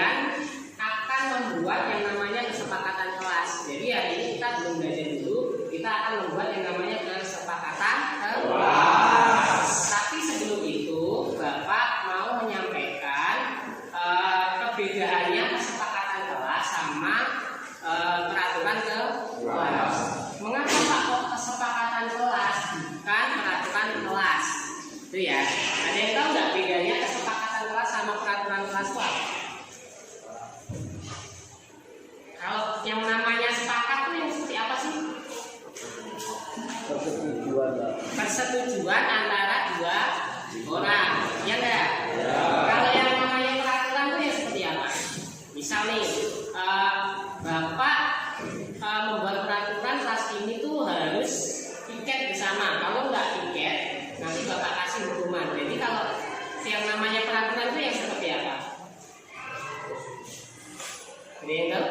kalian akan membuat yang namanya kesepakatan kelas. Jadi hari ini kita belum belajar dulu, kita akan membuat yang namanya kesepakatan kelas. Tapi sebelum itu, Bapak mau menyampaikan perbedaannya kesepakatan kelas sama peraturan kelas. Mengapa Pak kok kesepakatan kelas bukan peraturan kelas? Itu ya. Ada yang tahu nggak bedanya kesepakatan kelas sama peraturan kelas Pak? Kalau yang namanya sepakat tuh yang seperti apa sih? Persetujuan antara dua orang, ya enggak? Ya. Kalau yang namanya peraturan tuh yang seperti apa? Misal nih, Bapak membuat peraturan kelas ini tuh harus tiket bersama. Kalau nggak tiket, nanti Bapak kasih hukuman. Jadi kalau yang namanya peraturan itu yang seperti apa? Ada yang tahu?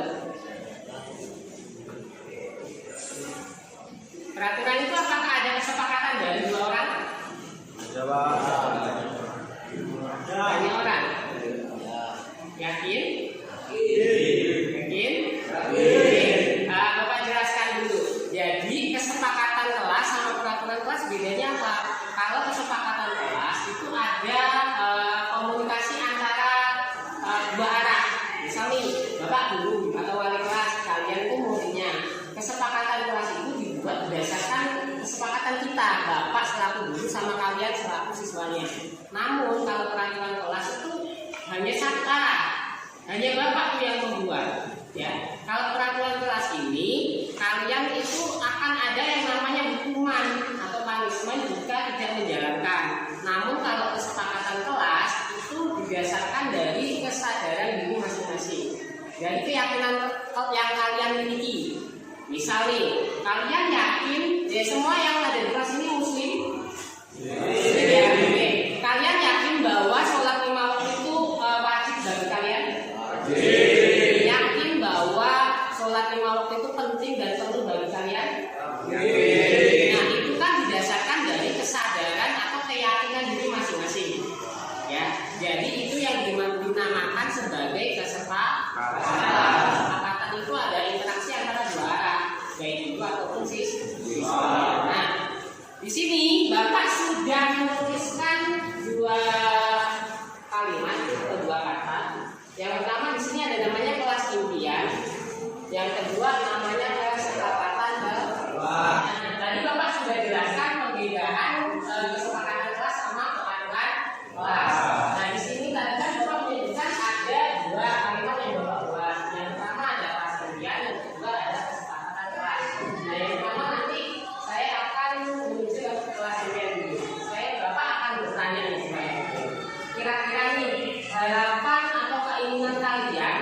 Peraturan itu apakah ada kesepakatan dari dua orang? Banyak orang. Yakin? Yakin? Bapak jelaskan dulu. Jadi kesepakatan kelas sama peraturan kelas bedanya apa? Kalau kesepakatan kelas itu ada komunikasi antara dua arah. Misal nih, Bapak guru atau wali kelas, kalian itu muridnya. Kesepakatan kelas itu dibuat berdasarkan kesepakatan kita, Bapak selaku guru sama kalian selaku siswanya. Namun kalau peraturan kelas itu hanya satu arah, hanya Bapak yang membuat. Ya, kalau peraturan kelas ini kalian itu akan ada yang namanya hukuman atau punishment jika tidak menjalankan. Namun kalau kesepakatan kelas itu didasarkan dari kesadaran diri masing-masing, dari keyakinan yang kalian miliki. Misal nih, kalian yakin ya semua yang ada di kelas ini muslim? Ya, kalian yakin bahwa sholat 5 waktu itu wajib bagi kalian? Yakin bahwa sholat 5 waktu itu penting dan perlu bagi kalian? Nah, itu kan didasarkan dari kesadaran atau keyakinan diri masing-masing. Ya, jadi itu yang dinamakan sebagai kesepakatan. Kesepakatan itu ada interaksi antara dua arah, baik itu ataupun siswa. Nah, di sini Bapak sudah menuliskan dua kalimat atau dua kata. Yang pertama di sini ada namanya kelas impian. Yang kedua namanya kesepakatan kelas. Nah, tadi Bapak sudah jelaskan perbedaan kesepakatan kelas sama peraturan kelas. Nah, di sini tadi kan Bapak menyebutkan ada dua kalimat yang Bapak buat. Yang pertama ada kelas impian, yang kedua ada kesepakatan kelas. Nah, yang pertama nanti saya akan menuju ke kelas impian dulu. Bapak akan bertanya nih, kira-kira nih harapan atau keinginan kalian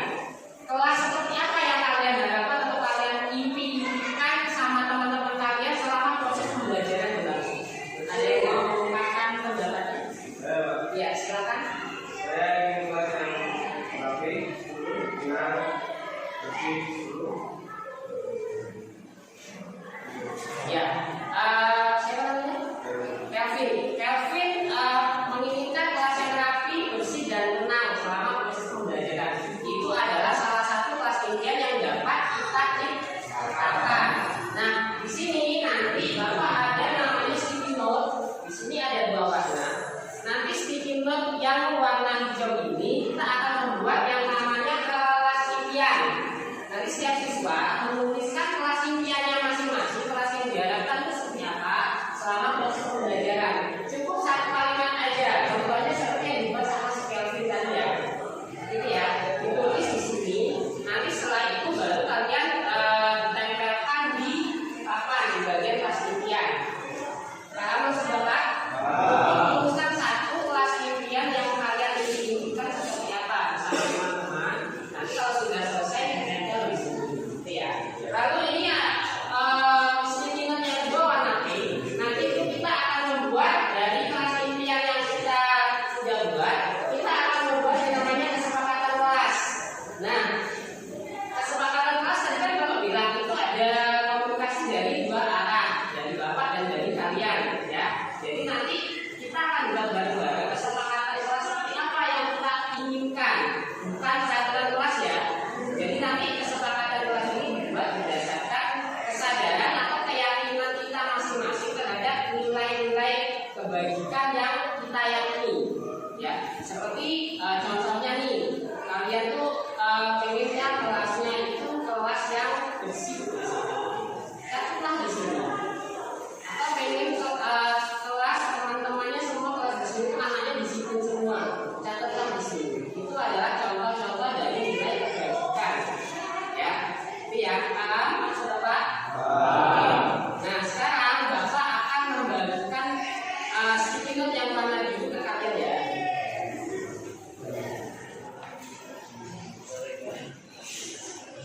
kelas seperti apa yang kalian harapkan atau kalian impikan sama teman-teman kalian selama proses pembelajaran berlangsung? Ada yang mau mengungkapkan pendapatnya? Ya, silakan. Saya ingin kelas yang rapi, dengan bersih dulu. Ya, siapa namanya? Kelvin menginginkan kelas yang rapi, bersih dan tenang selama proses pembelajaran. Itu adalah salah satu kelas impian yang dapat kita ciptakan. Nah, di sini nanti Bapak ada namanya sticky note. Di sini ada dua warna. Nanti sticky note yang warna hijau ini kita akan membuat yang namanya kelas impian. Nanti setiap siswa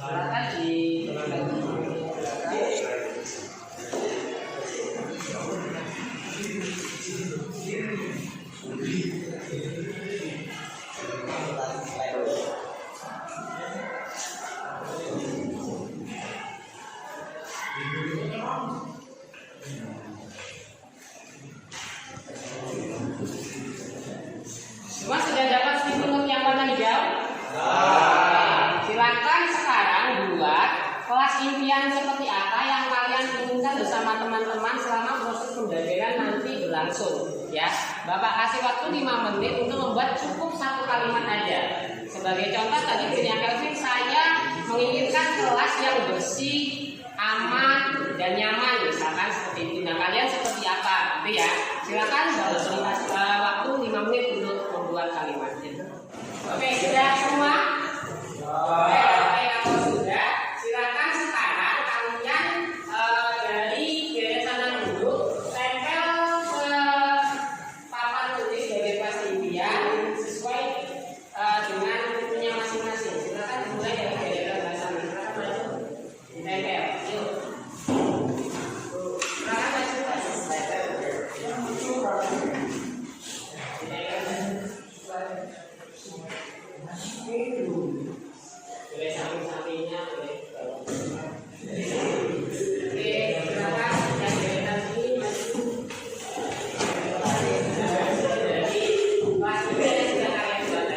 Silakan di semua sudah dapat stimulus yang warna hijau? Silakan sekarang buat kelas impian seperti apa yang kalian inginkan bersama teman-teman selama proses pembelajaran nanti berlangsung. Ya, Bapak kasih waktu 5 menit untuk membuat cukup 1 kalimat aja. Sebagai contoh tadi punya Kelvin, saya menginginkan kelas yang bersih, aman, dan nyaman, misalkan seperti itu. Nah, kalian seperti apa? Gitu ya. Silakan waktu 5 menit untuk membuat kalimatnya. Oke, sudah semua? Oke, kalau sudah, silakan sekarang kalian dari deretan dulu tempel ke papan tulis sebagai kelas impian sesuai dengan bukunya masing-masing. Silakan dimulai dari deretan belakang. Silakan maju. Tempel. Yuk. Silakan maju. Boleh samping-sampingnya, boleh. Oke, silakan yang deretan ini maju. Jadi kelas ini sudah kalian buat.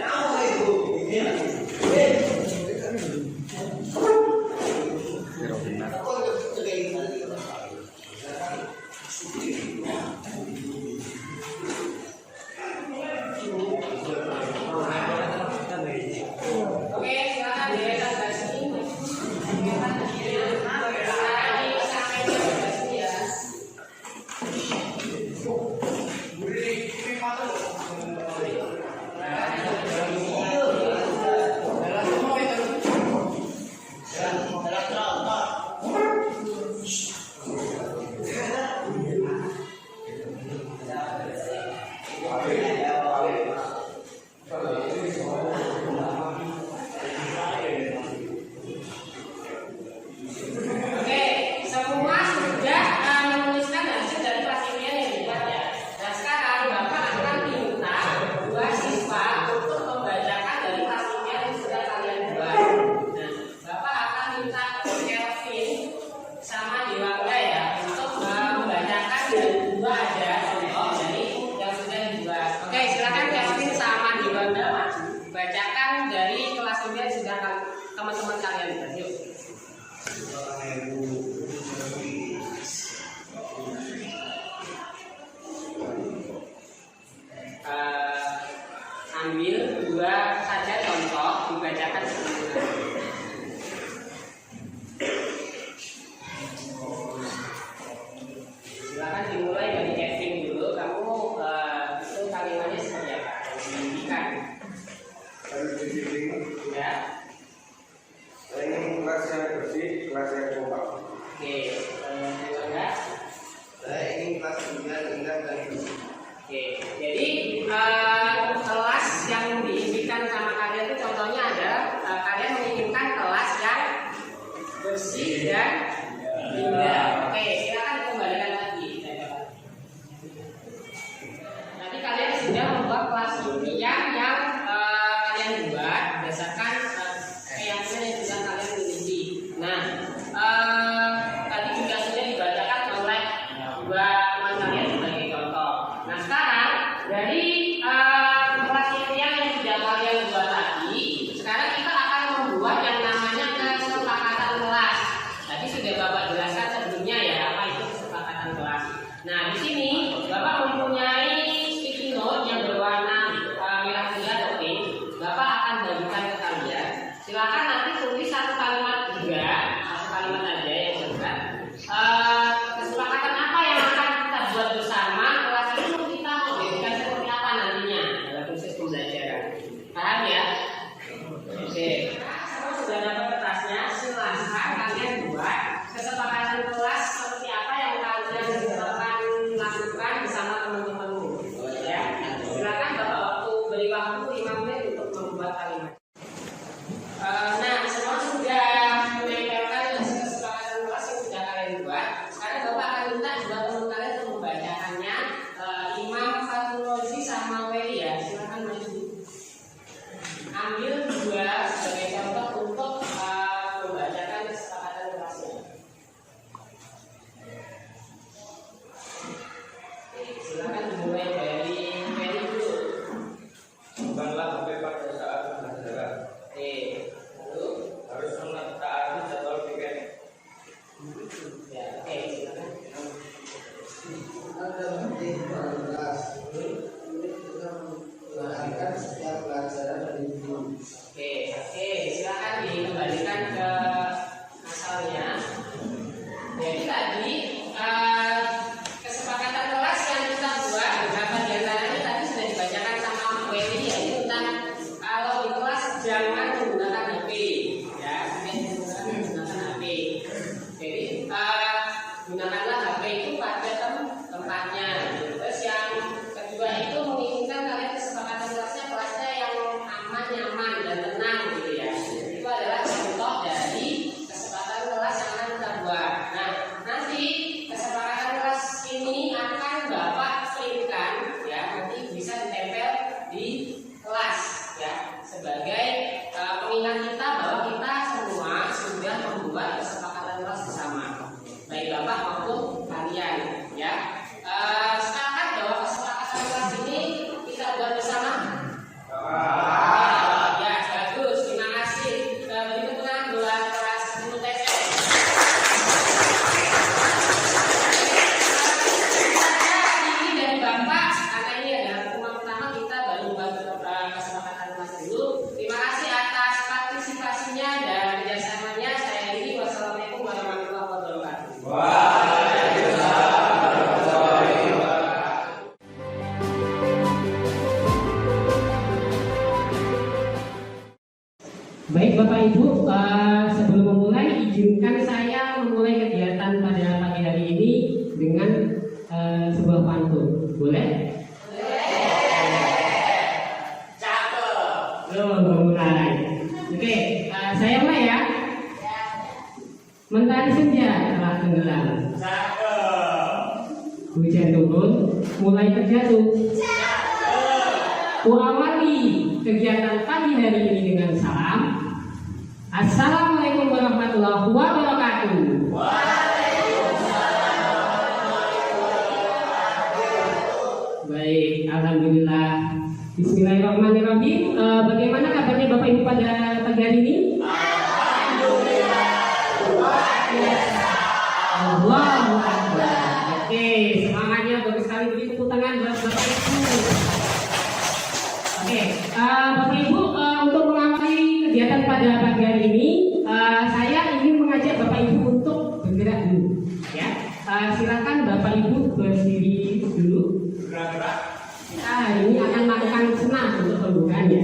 Oke, silakan deretan dari sini. Oke, semua sudah menuliskan hasil dari kelas impian yang dibuat ya. Nah, sekarang Bapak akan minta 2 siswa untuk membacakan dari kelas impian yang sudah kalian buat. Nah, Bapak akan minta Kelvin sama Dewangga ya untuk membacakan dari 2 aja contoh dari yang sudah dibuat. Oke, silakan Kelvin sama Dewangga maju. Bacakan dari kelas impian sudah teman-teman kalian buat. Yuk. Ambil 2 saja contoh dibacakan semuanya. Silakan dimulai dari Kevin dulu. Kamu itu kalimatnya seperti apa? Menunjukkan. Ya. Saya ingin kelas yang bersih, kelas yang kompak. Oke. Gimana? Saya ingin kelas impian indah dan bersih. Oke. Jadi kelas yang diimpikan sama kalian itu contohnya ada kalian menginginkan kelas yang bersih dan indah. Oke, silakan kembalikan lagi. Nanti kalian sudah membuat kelas impian yang kalian buat berdasarkan keyakinan yang sudah kalian miliki. Nah, tadi juga sudah dibacakan oleh 2 teman kalian sebagai contoh. Nah, sekarang dari kelas impian yang sudah kalian buat tadi, sekarang kita akan membuat yang namanya kesepakatan kelas. Tadi sudah Bapak jelaskan sebelumnya Bapak Ibu, sebelum memulai, izinkan saya memulai kegiatan pada pagi hari ini dengan sebuah pantun. Boleh? Mulai. Oke, saya mulai ya. Mentari senja telah tenggelam. Hujan turun, mulai terjatuh. Awali kegiatan pagi hari ini dengan salam. Assalamualaikum warahmatullahi wabarakatuh. Baik, alhamdulillah. Bismillahirrahmanirrahim. Bagaimana kabarnya Bapak Ibu pada pagi hari ini? Alhamdulillah. Allahu Akbar. Oke, semangatnya bagus sekali. Beri tepuk tangan buat Bapak Ibu. Oke, Bapak Ibu, untuk mengawali kegiatan pada pagi hari ini, saya ingin mengajak Bapak Ibu untuk bergerak dulu. Ya, silakan Bapak Ibu berdiri dulu. Kita hari ini akan melakukan senam untuk pembukaannya.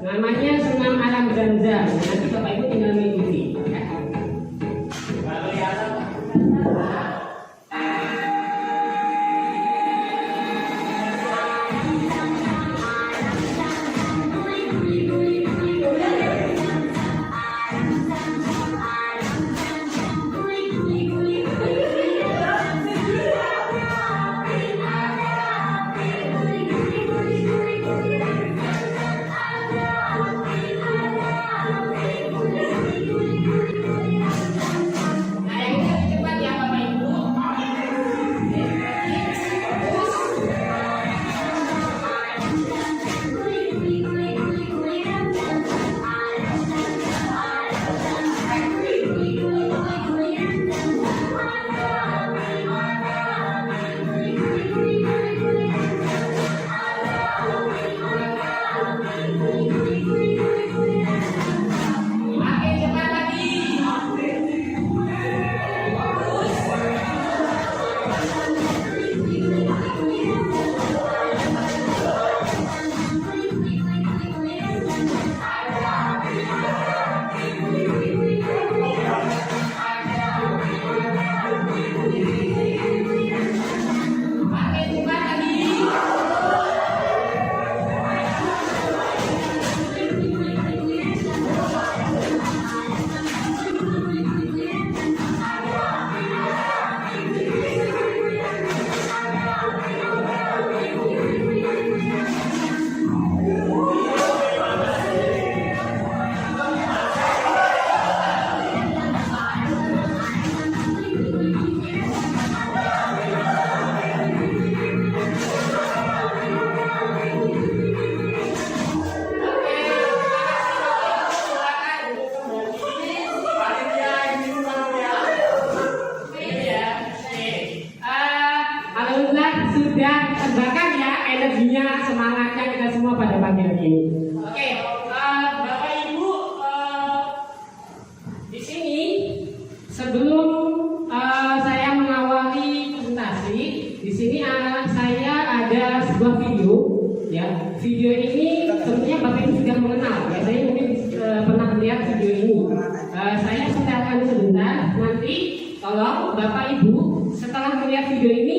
Namanya senam alam zanzam. Nanti Bapak Ibu tinggal mengikuti. Ya. Sudah terbakar ya energinya, semangatnya kita semua pada pagi hari ini. Oke, Bapak Ibu, di sini sebelum saya mengawali presentasi, di sini saya ada sebuah video. Ya, video ini tentunya Bapak Ibu sudah mengenal. Ya, saya mungkin pernah melihat video ini. Saya setelkan sebentar. Nanti tolong Bapak Ibu setelah melihat video ini,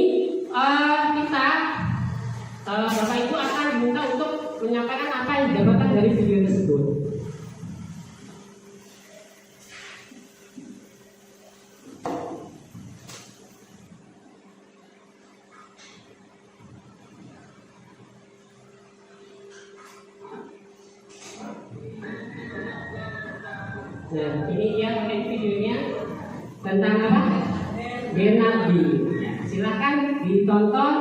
Bapak Ibu akan diminta untuk menyampaikan apa yang didapatkan dari video tersebut. Nah, ini dia videonya tentang apa? Benabi. Ya, silahkan ditonton,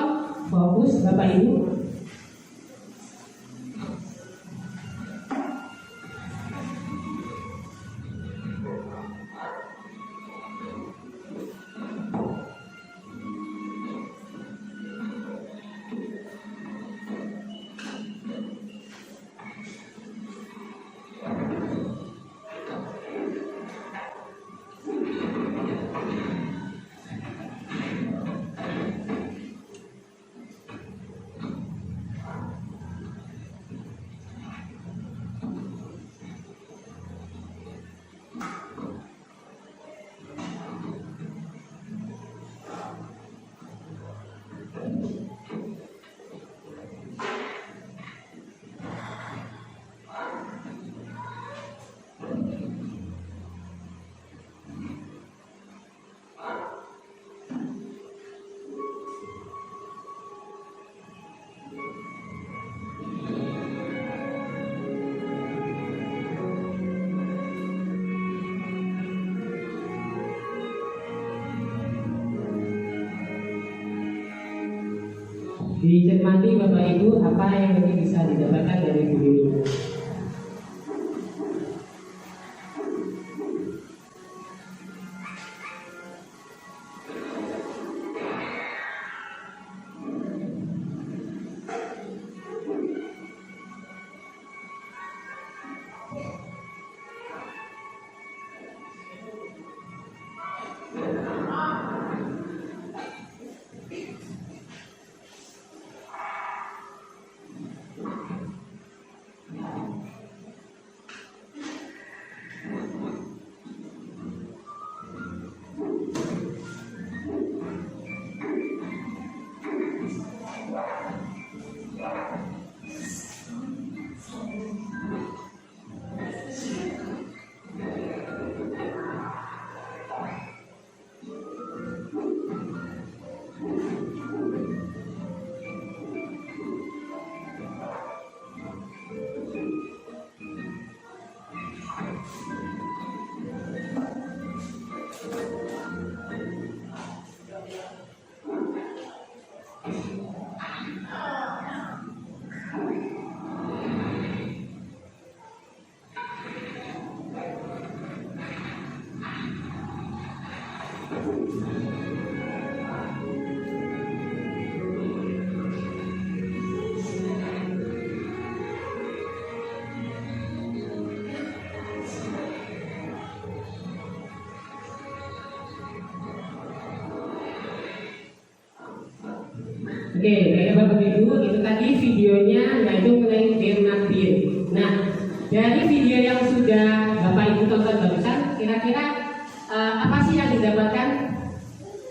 fokus Bapak Ibu. dicermati Bapak Ibu apa yang nanti bisa didapatkan dari video ini. Oke, baik Bapak Ibu, itu tadi videonya yaitu mengenai Bernardin. Nah, dari video yang sudah Bapak Ibu tonton barusan, kira-kira apa sih yang didapatkan?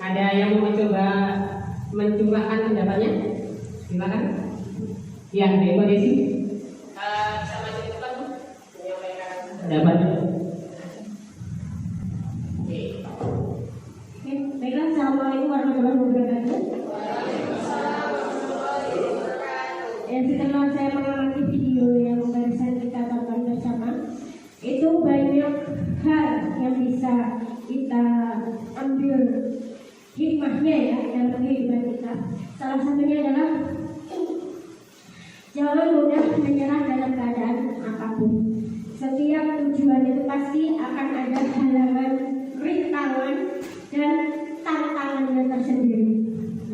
Ada yang mau mencoba mencurahkan pendapatnya? Silakan. Ya, Mbak Desi. Bisa maju ke depan, Bu, menyampaikan pendapatnya. Oke. Baiklah, assalamualaikum warahmatullahi wabarakatuh. Setelah saya mengamati video yang barusan kita tonton bersama, itu banyak hal yang bisa kita ambil hikmahnya ya dalam kehidupan kita. Salah satunya adalah jangan mudah menyerah dalam keadaan apapun. Setiap tujuan itu pasti akan ada halangan, rintangan, dan tantangannya tersendiri.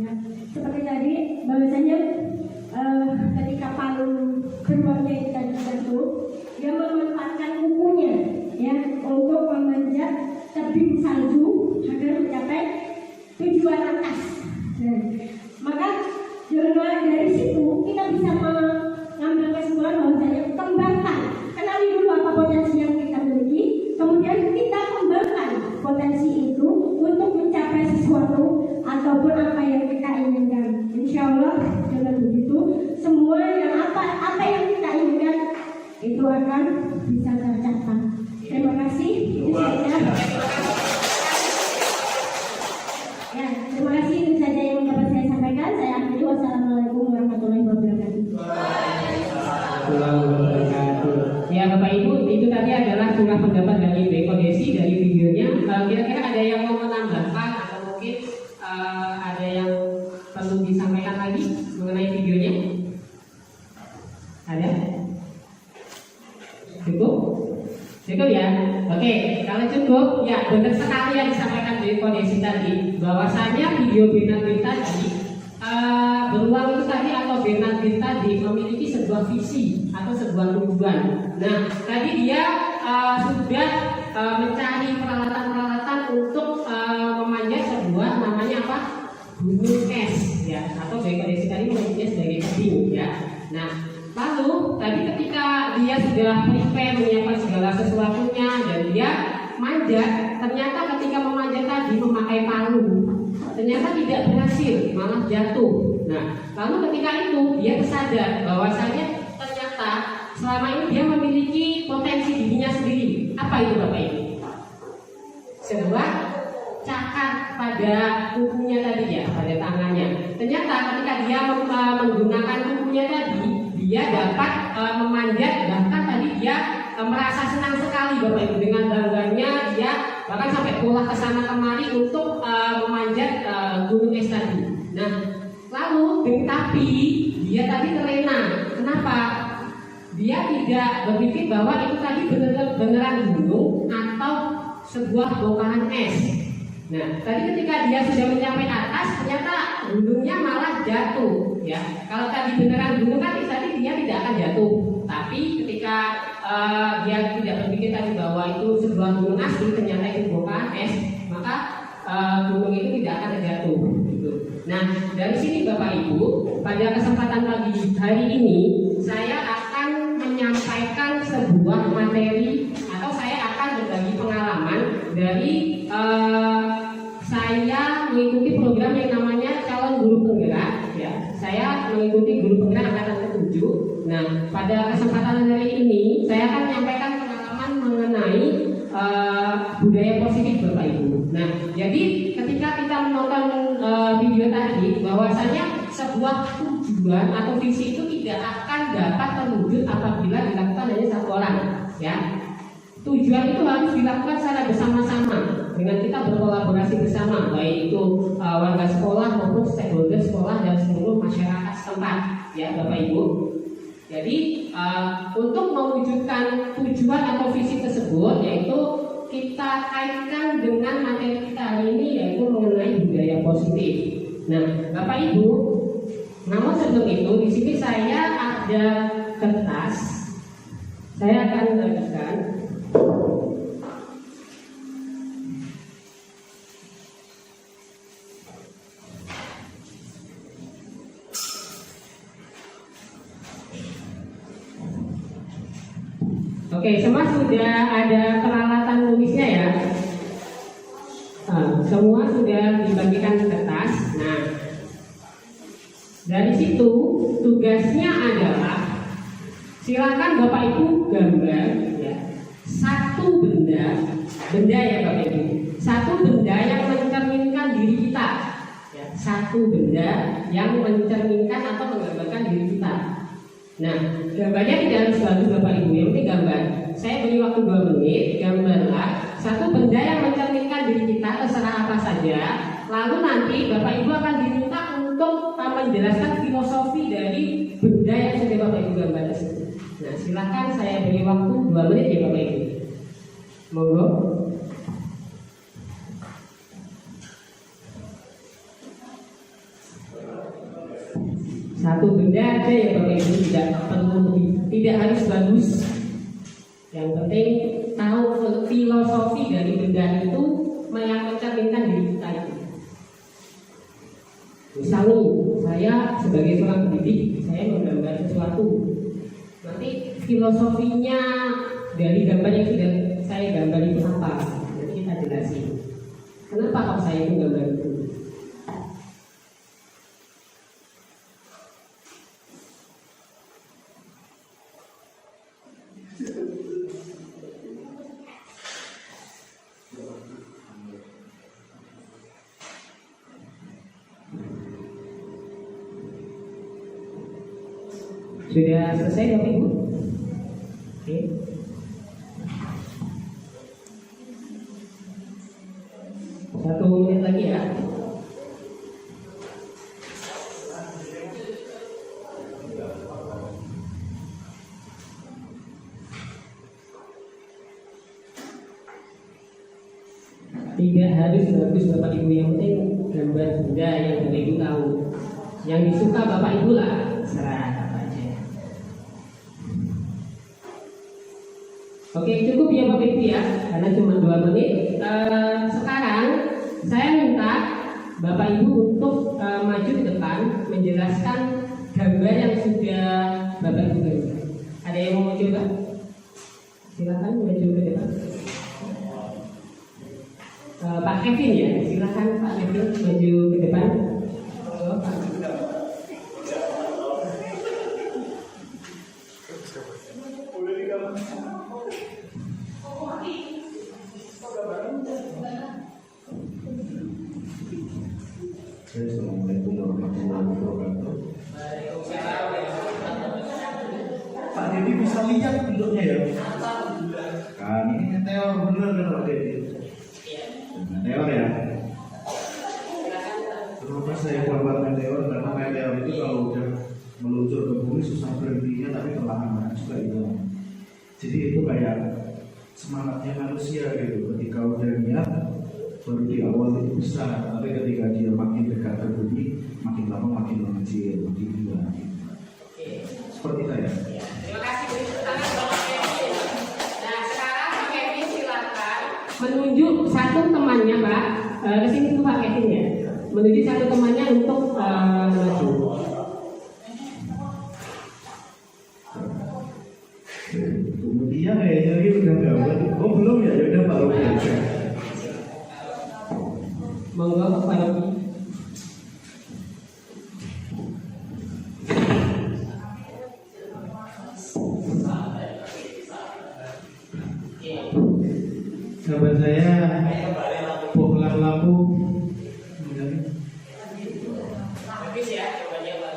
Ya, seperti tadi bahwasanya ketika Palu beruangnya itu tadi jatuh, dia memanfaatkan kukunya ya untuk memanjat tebing salju agar mencapai tujuan atas. Nah, maka dari situ kita bisa mengambil kesimpulan bahwasanya kembangkan, kenali dulu apa potensi yang kita miliki, kemudian kita kembangkan potensi itu untuk mencapai sesuatu ataupun apa yang kita inginkan. Insya Allah dengan begitu semua yang apa yang kita inginkan itu akan bisa tercapai. Terima kasih. Itu saja. Ya, terima kasih, itu saja yang dapat saya sampaikan. Saya akhiri. Wassalamualaikum warahmatullahi wabarakatuh. Ya Bapak Ibu, itu tadi adalah curah pendapat dari Beko Desi dari videonya. Kira-kira ada yang mau menambahkan atau mungkin ada yang perlu disampaikan lagi mengenai videonya? Ada? Cukup? Cukup ya? Oke, kalau cukup, ya benar sekali yang disampaikan Beko Desi tadi, bahwasanya video Bernardin tadi beruang itu tadi atau Bernardin tadi memiliki sebuah visi atau sebuah tujuan. Nah, tadi dia sudah mencari peralatan-peralatan untuk memanjat sebuah namanya apa? Gunung es, ya, atau Beko Desi tadi menyebutnya sebagai tebing, ya. Nah, lalu tadi ketika dia sudah prepare menyiapkan segala sesuatunya dan dia manjat, ternyata ketika memanjat tadi memakai palu, ternyata tidak berhasil, malah jatuh. Nah, lalu ketika itu dia tersadar bahwasanya ternyata selama ini dia memiliki potensi dirinya sendiri. Apa itu Bapak Ibu? Sebuah cakat pada kukunya tadi ya, pada tangannya. Ternyata ketika dia menggunakan kukunya tadi, dia dapat memanjat, bahkan tadi dia merasa senang sekali Bapak Ibu, dengan bangganya dia bahkan sampai pulang ke sana kemari untuk memanjat gunung es tadi. Nah, Tapi dia tadi terlena. Kenapa? Dia tidak berpikir bahwa itu tadi beneran gunung atau sebuah bongkahan es. Nah, tadi ketika dia sudah mencapai atas, ternyata gunungnya malah jatuh. Ya, kalau tadi beneran gunung kan tadi dia tidak akan jatuh. Tapi ketika dia tidak berpikir tadi bahwa itu sebuah gunung asli, ternyata itu bongkahan es, maka gunung itu tidak akan jatuh. Gitu. Nah, dari sini Bapak Ibu, pada kesempatan pagi hari ini saya akan menyampaikan sebuah materi atau saya akan berbagi pengalaman dari saya mengikuti program yang namanya calon guru penggerak. Ya, saya mengikuti guru penggerak angkatan ke-7. Nah, pada kesempatan hari ini saya akan menyampaikan pengalaman mengenai budaya positif Bapak Ibu. Nah, jadi ketika kita menonton video tadi, bahwasanya sebuah tujuan atau visi itu tidak akan dapat terwujud apabila dilakukan hanya satu orang. Ya, tujuan itu harus dilakukan secara bersama-sama dengan kita berkolaborasi bersama, baik itu warga sekolah maupun stakeholder sekolah dan seluruh masyarakat setempat. Ya, Bapak Ibu. Jadi untuk mewujudkan tujuan atau visi tersebut, yaitu kita kaitkan dengan materi kita hari ini, yaitu mengenai budaya positif. Nah, Bapak Ibu, namun sebelum itu di sini saya ada kertas. Saya akan bagikan. Oke, semua sudah ada peralatan nulisnya ya. Semua sudah dibagikan kertas. Nah, dari situ tugasnya adalah silakan Bapak Ibu gambar ya, satu benda ya Bapak Ibu, satu benda yang mencerminkan diri kita. Ya, satu benda yang mencerminkan atau menggambarkan diri kita. Nah, gambarnya tidak harus bagus Bapak Ibu, yang penting gambar. Saya beri waktu 2 menit, gambarlah satu benda yang mencerminkan diri kita, terserah apa saja. Lalu nanti Bapak Ibu akan diminta untuk menjelaskan filosofi dari benda yang sudah Bapak Ibu gambar tersebut. Nah, silakan saya beri waktu 2 menit ya Bapak Ibu. Monggo. Satu benda aja ya Bapak Ibu, tidak harus bagus. Yang penting tahu filosofi dari benda itu yang mencerminkan diri kita itu. Misalnya saya sebagai seorang pendidik, saya menggambar sesuatu. Nanti filosofinya dari gambar yang sudah saya gambar itu apa? Nanti kita jelasin. Kenapa kok saya itu gambar itu? Sudah selesai Bapak Ibu? Oke. Satu menit lagi ya. Tidak harus bagus Bapak Ibu, yang penting gambar benda yang Bapak Ibu tahu. Yang disuka Bapak Ibu lah, serah apa aja. Oke, cukup ya Bapak Ibu ya, karena cuma 2 menit. Sekarang saya minta Bapak Ibu untuk maju ke depan menjelaskan gambar yang sudah Bapak Ibu gambar. Ada yang mau coba? Silakan maju ke depan. Pak Kevin ya, silakan Pak Kevin maju ke depan. Oh, Pak. Assalamualaikum warahmatullahi wabarakatuh. Pak Dedi bisa lihat bentuknya ya? Kan ini meteor bener kan Pak Dedi? Meteor ya? Terus saya gambar meteor karena meteor itu kalau udah meluncur ke bumi susah berhentinya tapi perlahan juga hilang. Jadi itu kayak semangatnya manusia gitu. Ketika udah niat baru di awal itu besar, tapi ketika dia makin dekat ke bumi makin lama makin mengecil, makin hilang. Seperti saya. Terima kasih. Beri tangan Bapak Kevin. Nah sekarang Pak Kevin silakan menunjuk satu temannya Pak. Kesini tuh Pak Kevin ya. Menunjuk satu temannya untuk maju. Kemudian kayaknya ini udah gambar. Oh belum ya? Ya udah Pak Robi aja. Monggo Pak Robi. Gambar saya bohlam lampu. Habis ya jawabannya Pak.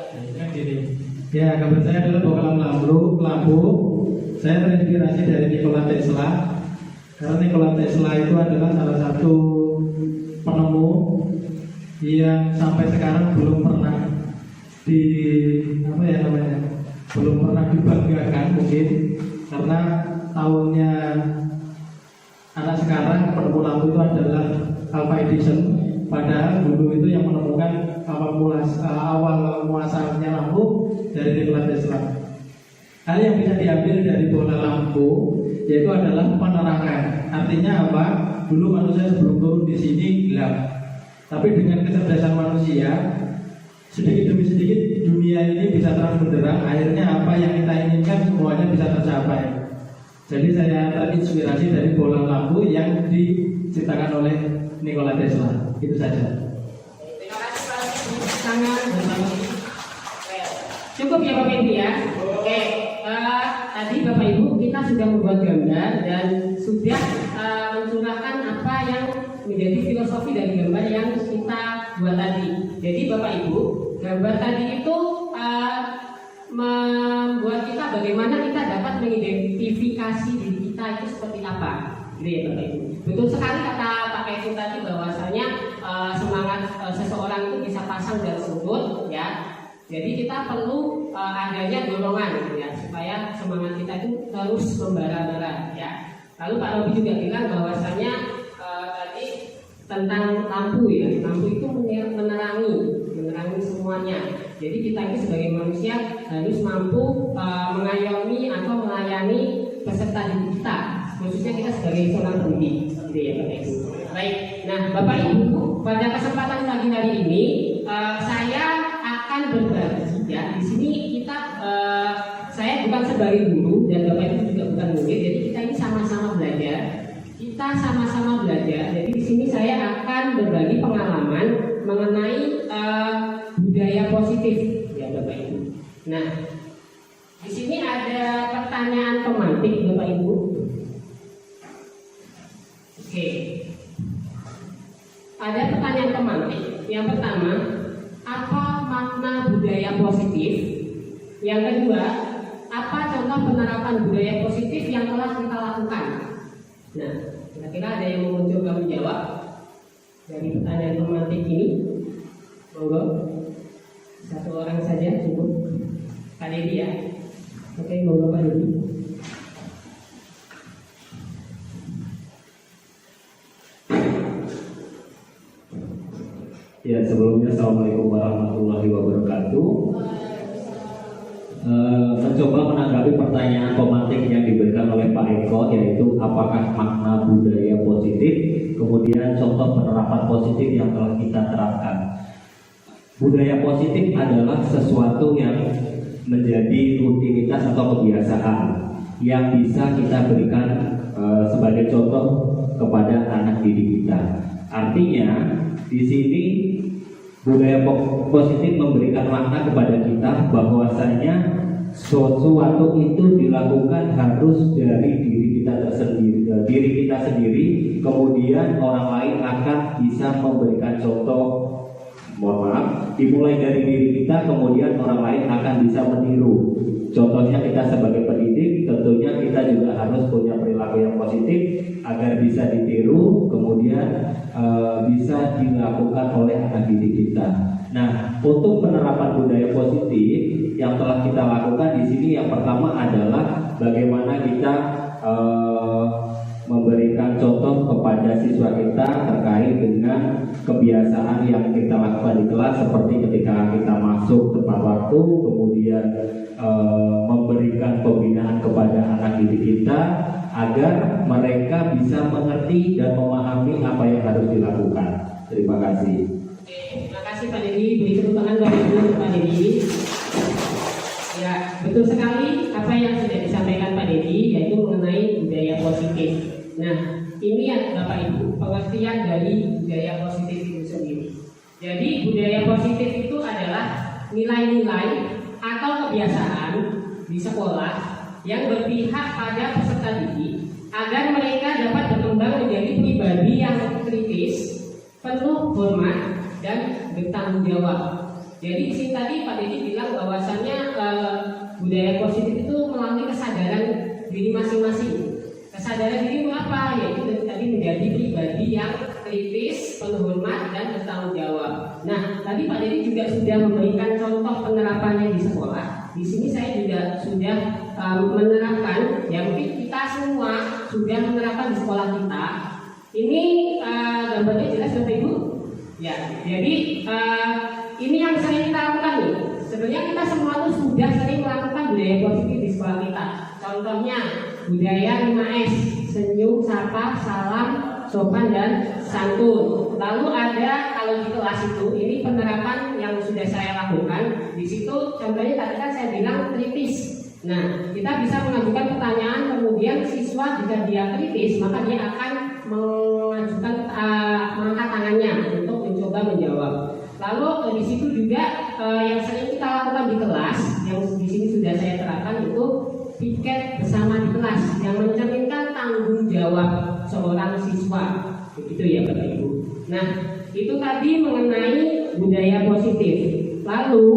Ya, gambar saya adalah bohlam lampu. Saya terinspirasi dari Nikola Tesla. Karena Nikola Tesla itu adalah salah satu penemu yang sampai sekarang belum pernah belum pernah dibanggakan mungkin karena tahunnya anak sekarang penemu lampu itu adalah Alva Edison, padahal dulu itu yang menemukan awal muasalnya lampu dari Nikola Tesla. Hal yang bisa diambil dari bola lampu yaitu adalah penerangan. Artinya apa? Dulu manusia sebelum turun di sini gelap, tapi dengan kecerdasan manusia sedikit demi sedikit dunia ini bisa terang benderang. Akhirnya apa yang kita inginkan semuanya bisa tercapai. Jadi saya terinspirasi dari bola lampu yang diciptakan oleh Nikola Tesla. Itu saja. Terima kasih Pak. Tangan bersama. Cukup ya Pak Fendi ya. Oke. Tadi Bapak Ibu kita sudah membuat gambar dan sudah mencurahkan apa yang menjadi filosofi dari gambar yang kita buat tadi. Jadi Bapak Ibu, gambar tadi itu membuat kita bagaimana kita dapat mengidentifikasi diri kita itu seperti apa, gitu ya Bapak Ibu. Betul sekali kata Pak Kevin tadi bahwasanya semangat seseorang itu bisa pasang dan surut, ya. Jadi kita perlu adanya dorongan, gitu ya, supaya semangat kita itu terus membara-bara, ya. Lalu Pak Robi juga bilang bahwasanya tadi tentang lampu, ya. Lampu itu menerangi semuanya. Jadi kita ini sebagai manusia harus mampu mengayomi atau melayani peserta didik kita, khususnya kita sebagai seorang pendidik, gitu ya Bapak Ibu. Baik, nah Bapak Ibu, pada kesempatan pagi hari ini saya akan berbagi, ya. Di sini kita saya bukan sebagai guru dan Bapak Ibu juga bukan murid, jadi kita ini sama-sama belajar. Kita sama-sama belajar. Jadi di sini saya akan berbagi pengalaman mengenai budaya positif, ya Bapak Ibu. Nah, di sini ada pertanyaan pemantik Bapak Ibu. Oke. Ada pertanyaan pemantik. Yang pertama, apa makna budaya positif? Yang kedua, apa contoh penerapan budaya positif yang telah kita lakukan? Nah, kira-kira ada yang mau mencoba menjawab dari pertanyaan pemantik ini? Monggo, satu orang saja cukup. Pak Dedi ya. Oke, monggo Pak Dedi. Ya, sebelumnya Assalamualaikum warahmatullahi wabarakatuh. Mencoba menanggapi pertanyaan pemantik yang diberikan oleh Pak Eko, yaitu apakah makna budaya positif, kemudian contoh penerapan positif yang telah kita terapkan. Budaya positif adalah sesuatu yang menjadi rutinitas atau kebiasaan yang bisa kita berikan sebagai contoh kepada anak didik kita. Artinya di sini budaya positif memberikan makna kepada kita bahwasanya sesuatu itu dilakukan harus dari diri kita sendiri, kemudian orang lain akan bisa memberikan contoh. Dimulai dari diri kita, kemudian orang lain akan bisa meniru. Contohnya kita sebagai pendidik, tentunya kita juga harus punya perilaku yang positif agar bisa ditiru, kemudian bisa dilakukan oleh anak didik kita. Nah, untuk penerapan budaya positif yang telah kita lakukan di sini yang pertama adalah bagaimana kita memberikan contoh kepada siswa kita terkait dengan kebiasaan yang kita lakukan di kelas, seperti ketika kita masuk tepat waktu, kemudian memberikan pembinaan kepada anak didik kita agar mereka bisa mengerti dan memahami apa yang harus dilakukan. Terima kasih. Terima kasih Pak Dedi, beri tepuk tangan bagi dulu Pak Dedi. Ya, betul sekali apa yang sudah disampaikan Pak Dedi, yaitu mengenai budaya positif. Nah, ini ya Bapak Ibu, pengertian dari budaya positif itu sendiri. Jadi budaya positif itu adalah nilai-nilai atau kebiasaan di sekolah yang berpihak pada peserta didik agar mereka dapat berkembang menjadi pribadi yang kritis, penuh hormat, dan bertanggung jawab. Jadi di sini tadi Pak Dedi bilang bahwasannya budaya positif itu melalui kesadaran diri masing-masing. Kesadaran diri itu apa? Yaitu tadi menjadi pribadi yang kritis, penuh hormat, dan bertanggung jawab. Nah, tadi Pak Dedi juga sudah memberikan contoh penerapannya di sekolah. Di sini saya juga sudah menerapkan, ya mungkin kita semua sudah menerapkan di sekolah kita. Ini gambarnya jelas Bapak Ibu? Ya, jadi ini yang sering kita lakukan nih. Sebenarnya kita semua tuh sudah sering melakukan budaya positif di sekolah kita. Contohnya budaya 5S, senyum, sapa, salam, sopan, dan santun. Lalu ada kalau di kelas itu, ini penerapan yang sudah saya lakukan. Di situ contohnya tadi kan saya bilang kritis. Nah, kita bisa mengajukan pertanyaan, kemudian siswa jika dia kritis, maka dia akan mengajukan mengangkat tangannya untuk mencoba menjawab. Lalu di situ juga yang sering kita lakukan di kelas, yang di sini sudah saya terapkan itu piket bersama di kelas yang mencerminkan tanggung jawab seorang siswa. Begitu ya Bapak Ibu. Nah, itu tadi mengenai budaya positif. Lalu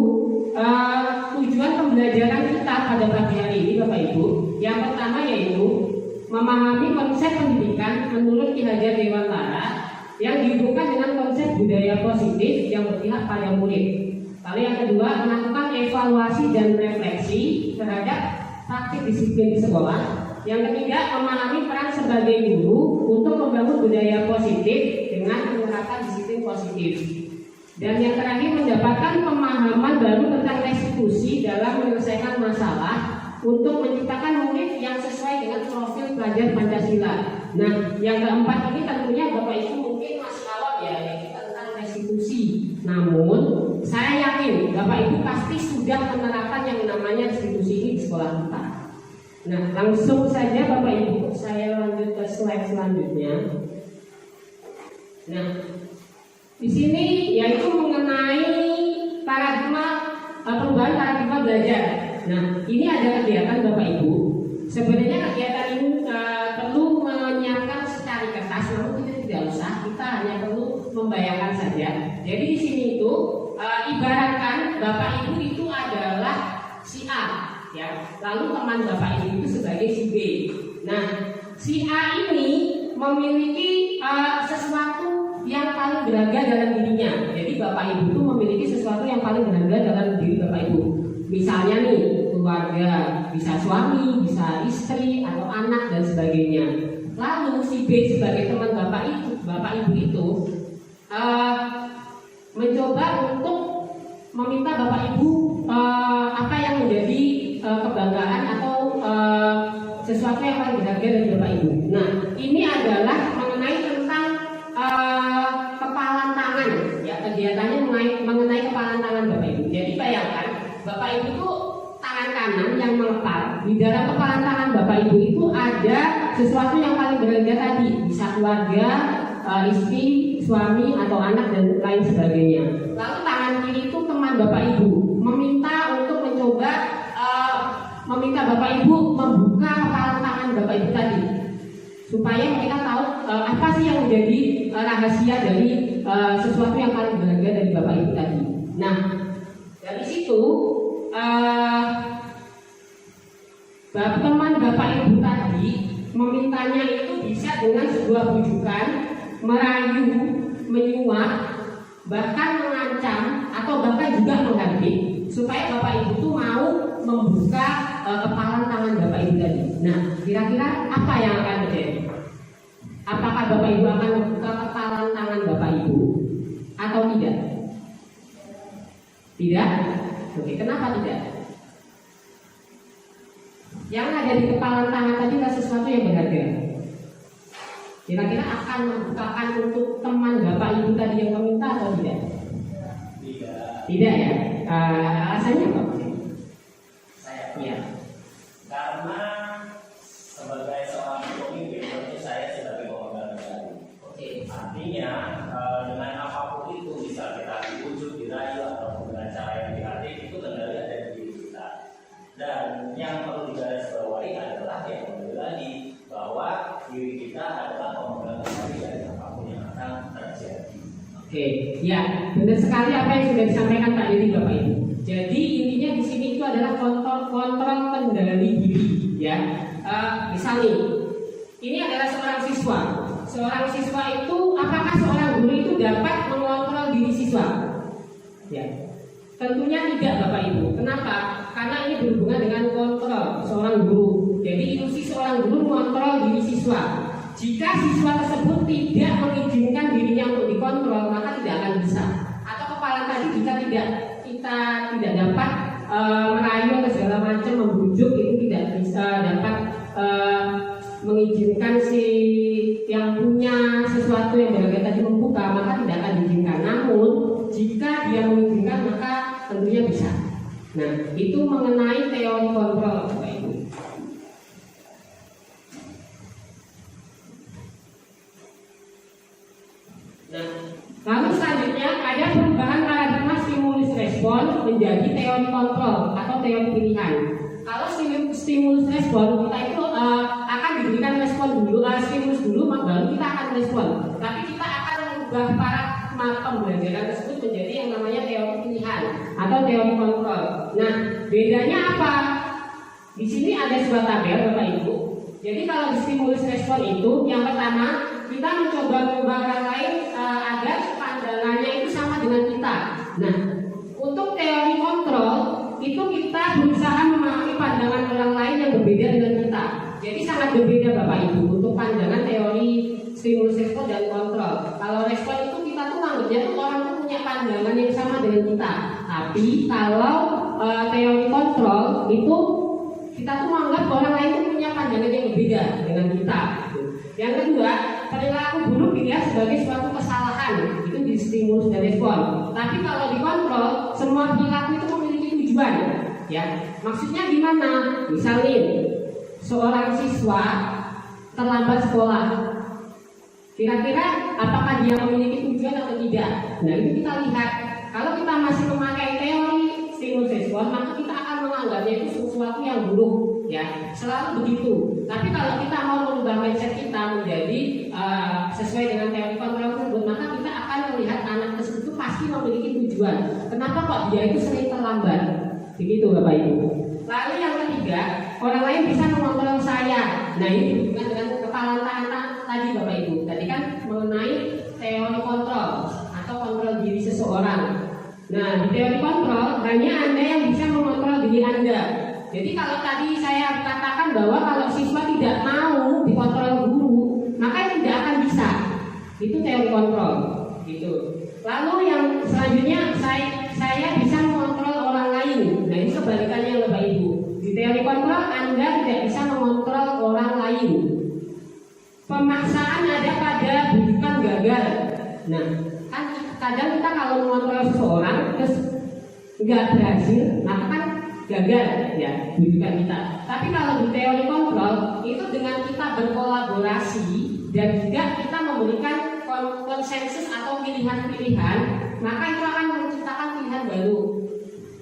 tujuan pembelajaran kita pada pagi hari ini Bapak Ibu, yang pertama yaitu memahami konsep pendidikan menurut Ki Hajar Dewantara yang dihubungkan dengan konsep budaya positif yang berpihak pada murid. Lalu yang kedua, melakukan evaluasi dan refleksi terhadap praktik disiplin di sekolah. Yang ketiga, memahami peran sebagai guru untuk membangun budaya positif dengan menerapkan disiplin positif. Dan yang terakhir, mendapatkan pemahaman baru tentang restitusi dalam menyelesaikan masalah untuk menciptakan murid yang sesuai dengan profil pelajar Pancasila. Nah, yang keempat ini tentunya Bapak Ibu mungkin masih awam ya, yaitu tentang restitusi. Namun, saya yakin Bapak Ibu pasti sudah menerapkan yang namanya restitusi ini di sekolah kita. Nah, langsung saja Bapak Ibu, saya lanjut ke slide selanjutnya. Nah, di sini yaitu mengenai perubahan paradigma belajar. Nah, ini ada kegiatan Bapak Ibu. Sebenarnya kegiatan ini perlu menyiapkan secari kertas, namun kita tidak usah, kita hanya perlu membayangkan saja. Jadi di sini itu ibaratkan Bapak Ibu itu adalah si A, ya. Lalu teman Bapak Ibu itu sebagai si B. Nah, si A ini memiliki sesuatu yang paling berharga dalam dirinya. Jadi Bapak Ibu itu memiliki sesuatu yang paling berharga dalam diri Bapak Ibu. Misalnya nih, keluarga, bisa suami, bisa istri, atau anak, dan sebagainya. Lalu si B sebagai teman Bapak Ibu itu mencoba untuk meminta Bapak Ibu apa yang menjadi kebanggaan atau sesuatu yang paling berharga dari Bapak Ibu. Nah, ini adalah mengenai tentang kepalan tangan, ya, kegiatannya mengenai kepalan tangan Bapak Ibu. Jadi bayangkan Bapak Ibu itu tangan kanan yang mengepal, di dalam kepalan tangan Bapak Ibu itu ada sesuatu yang paling berharga tadi, bisa keluarga, istri, suami, atau anak, dan lain sebagainya. Lalu tangan kiri itu teman Bapak Ibu meminta untuk mencoba meminta Bapak Ibu membuka kepalan tangan Bapak Ibu tadi, supaya mereka tahu apa sih yang menjadi rahasia dari sesuatu yang paling berharga dari Bapak Ibu tadi. Nah, dari situ teman Bapak Ibu tadi memintanya itu bisa dengan sebuah bujukan, merayu, menyuap, bahkan mengancam atau bahkan juga menghardik supaya Bapak Ibu tuh mau membuka kepalan tangan Bapak Ibu tadi. Nah, kira-kira apa yang akan terjadi? Apakah Bapak Ibu akan membuka kepalan tangan Bapak Ibu atau tidak? Tidak? Oke, kenapa tidak? Yang ada di kepalan tangan tadi adalah sesuatu yang berharga. Kira-kira akan membukakan untuk teman Bapak Ibu tadi yang meminta atau tidak? Tidak ya? Alasannya apa? Saya Ya. karena sebagai seorang pemimpin tentu saya sebagai pemegang kendali. Oke. Artinya dengan apapun itu bisa kita diwujud, dirayu ataupun dengan cara yang dihadir itu kendali ada di diri kita. Dan yang perlu digarisbawahi adalah yang kembali lagi bahwa diri kita adalah pemegang kendali dari apapun yang akan terjadi. Oke, ya benar sekali apa yang sudah disampaikan Pak Diri Bapak Ibu. Jadi intinya di sini itu adalah kontrol kendali diri, ya. Misalnya, ini adalah seorang siswa. Seorang siswa itu, apakah seorang guru itu dapat mengontrol diri siswa? Ya, tentunya tidak Bapak Ibu. Kenapa? Karena ini berhubungan dengan kontrol seorang guru. Jadi ilusi seorang guru mengontrol diri siswa. Jika siswa tersebut tidak mengizinkan dirinya untuk dikontrol, maka tidak akan bisa. Atau kepala tadi jika kita tidak dapat merayu atau segala macam membujuk, itu tidak bisa dapat mengizinkan si yang punya sesuatu yang berharga tadi membuka, maka tidak akan diizinkan. Namun jika dia mengizinkan, maka tentunya bisa. Nah, itu mengenai teori kontrol, Bapak Ibu. Nah, lalu selanjutnya ada perubahan paradigma stimulus respon menjadi teori kontrol atau teori pilihan. Kalau stimulus respon kita itu akan diberikan respon dulu, stimulus dulu, baru kita akan respon. Tapi kita akan mengubah paradigma pembelajaran tersebut menjadi yang namanya teori pilihan atau teori kontrol. Nah, bedanya apa? Di sini ada sebuah tabel Bapak Ibu. Jadi kalau di stimulus respon itu, yang pertama kita mencoba mengubah orang lain agar pandangannya itu sama dengan kita. Nah, untuk teori kontrol itu kita berusaha memahami pandangan orang lain yang berbeda dengan kita. Jadi sangat berbeda Bapak Ibu untuk pandangan teori stimulus respon dan kontrol. Kalau respon itu kita tuh anggapnya tuh orang tuh punya pandangan yang sama dengan kita. Tapi kalau teori kontrol itu kita tuh menganggap orang lain itu punya pandangan yang berbeda dengan kita. Yang kedua, perilaku buruk dilihat sebagai suatu kesalahan, itu di stimulus dan respon. Tapi kalau dikontrol, semua perilaku itu memiliki tujuan. Ya, maksudnya gimana? Misalnya, seorang siswa terlambat sekolah. Kira-kira apakah dia memiliki tujuan atau tidak? Nah, itu kita lihat. Kalau kita masih memakai teori stimulus respon, maka kita akan menganggapnya itu sesuatu yang buruk, ya, selalu begitu. Tapi kalau kita mau mengubah mindset kita menjadi sesuai dengan teori kontrol tersebut, maka kita akan melihat anak tersebut itu pasti memiliki tujuan. Kenapa kok dia itu sering terlambat? Begitu Bapak Ibu. Lalu yang ketiga, orang lain bisa mengontrol saya. Nah, ini berhubungan dengan kepala tangan tadi Bapak Ibu. Tadi kan mengenai teori kontrol atau kontrol diri seseorang. Nah, di teori kontrol hanya Anda yang bisa mengontrol diri Anda. Jadi kalau tadi saya katakan bahwa kalau siswa tidak mau dikontrol guru, maka itu tidak akan bisa. Itu teori kontrol, gitu. Lalu yang selanjutnya saya bisa mengontrol orang lain. Nah, ini kebalikannya Bapak Ibu. Di teori kontrol Anda tidak bisa mengontrol orang lain. Pemaksaan ada pada bujukan gagal. Nah, kan kadang kita kalau mengontrol seseorang terus nggak berhasil, maka kan gagal ya bujukan kita. Tapi kalau di teori kontrol itu dengan kita berkolaborasi dan juga kita memberikan konsensus atau pilihan-pilihan, maka itu akan menciptakan pilihan baru.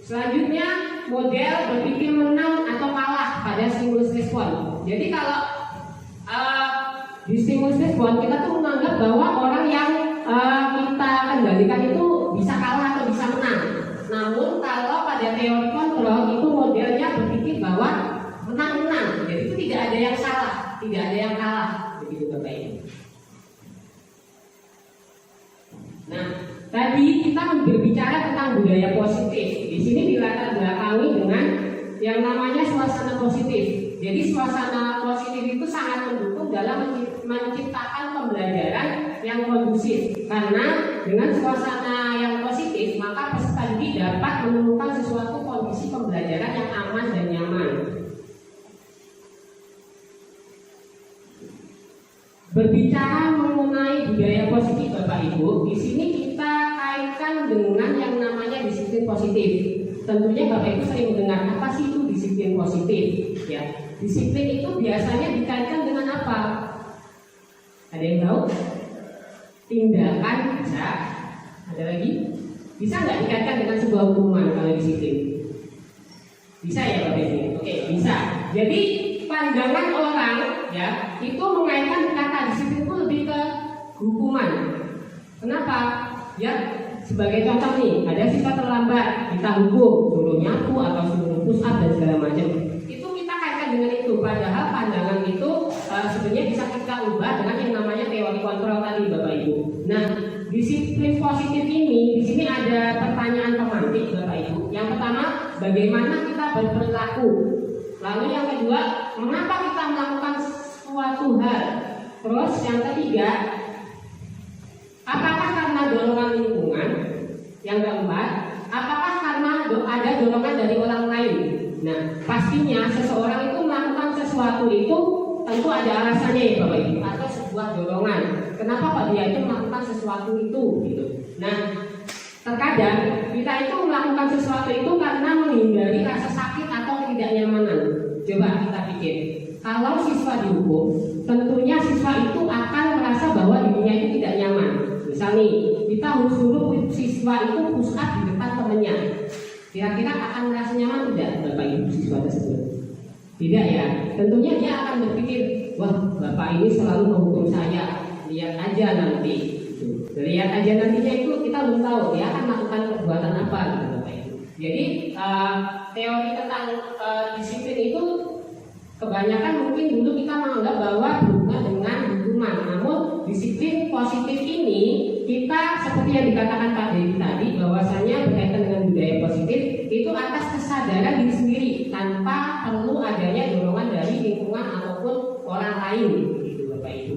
Selanjutnya model berpikir menang atau kalah pada stimulus respon. Jadi kalau di stimulus respon kita tuh menganggap bahwa orang yang kita kendalikan itu bisa kalah atau bisa menang. Namun kalau pada teori kontrol itu modelnya berpikir bahwa menang-menang. Jadi itu tidak ada yang salah, tidak ada yang kalah. Begitu Bapak Ibu. Nah, tadi Jadi kita berbicara tentang budaya positif. Di sini dilatar belakangi dengan yang namanya suasana positif. Jadi suasana positif itu sangat mendukung dalam menciptakan pembelajaran yang kondusif. Karena dengan suasana yang positif, maka peserta didik dapat menemukan sesuatu kondisi pembelajaran yang aman dan nyaman. Berbicara mengenai budaya positif, Bapak Ibu, di sini kita kaitkan dengan yang namanya disiplin positif. Tentunya Bapak Ibu sering mendengar apa sih itu disiplin positif, ya. Disiplin itu biasanya dikaitkan dengan apa? Ada yang tahu? Tindakan bisa. Ada lagi? Bisa nggak dikaitkan dengan sebuah hukuman kalau disiplin? Bisa ya Bapak Ibu? Oke, bisa. Jadi pandangan orang ya itu mengaitkan kata disiplin itu lebih ke hukuman. Kenapa? Ya sebagai contoh nih, ada siswa terlambat, kita hukum, suruh nyapu atau suruh push up dan segala macam. Itu kita kaitkan dengan itu. Padahal pandangan itu sebenarnya bisa kita ubah dengan yang namanya teori kontrol tadi, Bapak Ibu. Nah, disiplin positif ini di sini ada pertanyaan pemantik, Bapak Ibu. Yang pertama, bagaimana kita berperilaku? Lalu yang kedua, mengapa kita melakukan suatu hal? Terus yang ketiga, apakah karena dorongan lingkungan? Yang keempat, apakah karena ada dorongan dari orang lain? Nah, pastinya seseorang itu melakukan sesuatu itu tentu ada alasannya ya Bapak Ibu, atau sebuah dorongan. Kenapa Pak dia itu melakukan sesuatu itu gitu. Nah, terkadang kita itu melakukan sesuatu itu karena menghindari rasa sakit atau ketidaknyamanan. Coba kita pikir, kalau siswa dihukum, tentunya siswa itu akan merasa bahwa dirinya itu tidak nyaman. Misal nih, kita suruh siswa itu push up di depan temannya. Kira-kira akan merasa nyaman tidak Bapak Ibu siswa tersebut? Tidak ya. Tentunya dia akan berpikir, wah Bapak ini selalu menghukum saya. Lihat aja nanti. Lihat aja nantinya itu kita belum tahu dia akan melakukan perbuatan apa gitu Bapak Ibu. Jadi teori tentang disiplin itu kebanyakan mungkin dulu kita menganggap bahwa berhubungan dengan hukuman. Namun disiplin positif ini kita seperti yang dikatakan Pak Dedi tadi bahwasanya berkaitan dengan budaya positif itu atas kesadaran diri sendiri tanpa perlu adanya dorongan dari lingkungan ataupun orang lain gitu Bapak Ibu.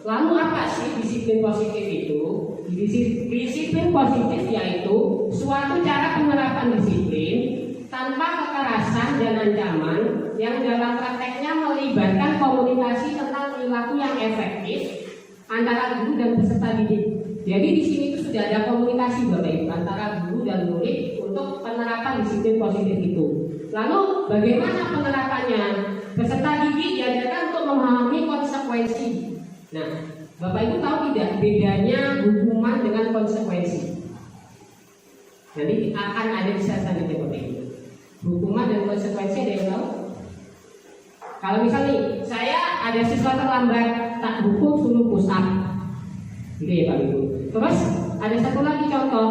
Lalu apa sih disiplin positif itu? Disiplin positif yaitu suatu cara penerapan disiplin tanpa kekerasan dan ancaman yang dalam prakteknya melibatkan komunikasi tentang perilaku yang efektif antara guru dan peserta didik. Jadi di sini itu sudah ada komunikasi Bapak Ibu antara guru dan murid untuk penerapan disiplin positif itu. Lalu bagaimana penerapannya? Peserta didik diajarkan untuk memahami konsekuensi. Nah, Bapak Ibu tahu tidak bedanya hukuman dengan konsekuensi? Nanti akan ada di slide selanjutnya Bapak Ibu. Hukuman dan konsekuensi ada yang tahu? Kalau misalnya saya ada siswa terlambat, tak hukum suruh push up, gitu ya Pak Ibu. Terus ada satu lagi contoh,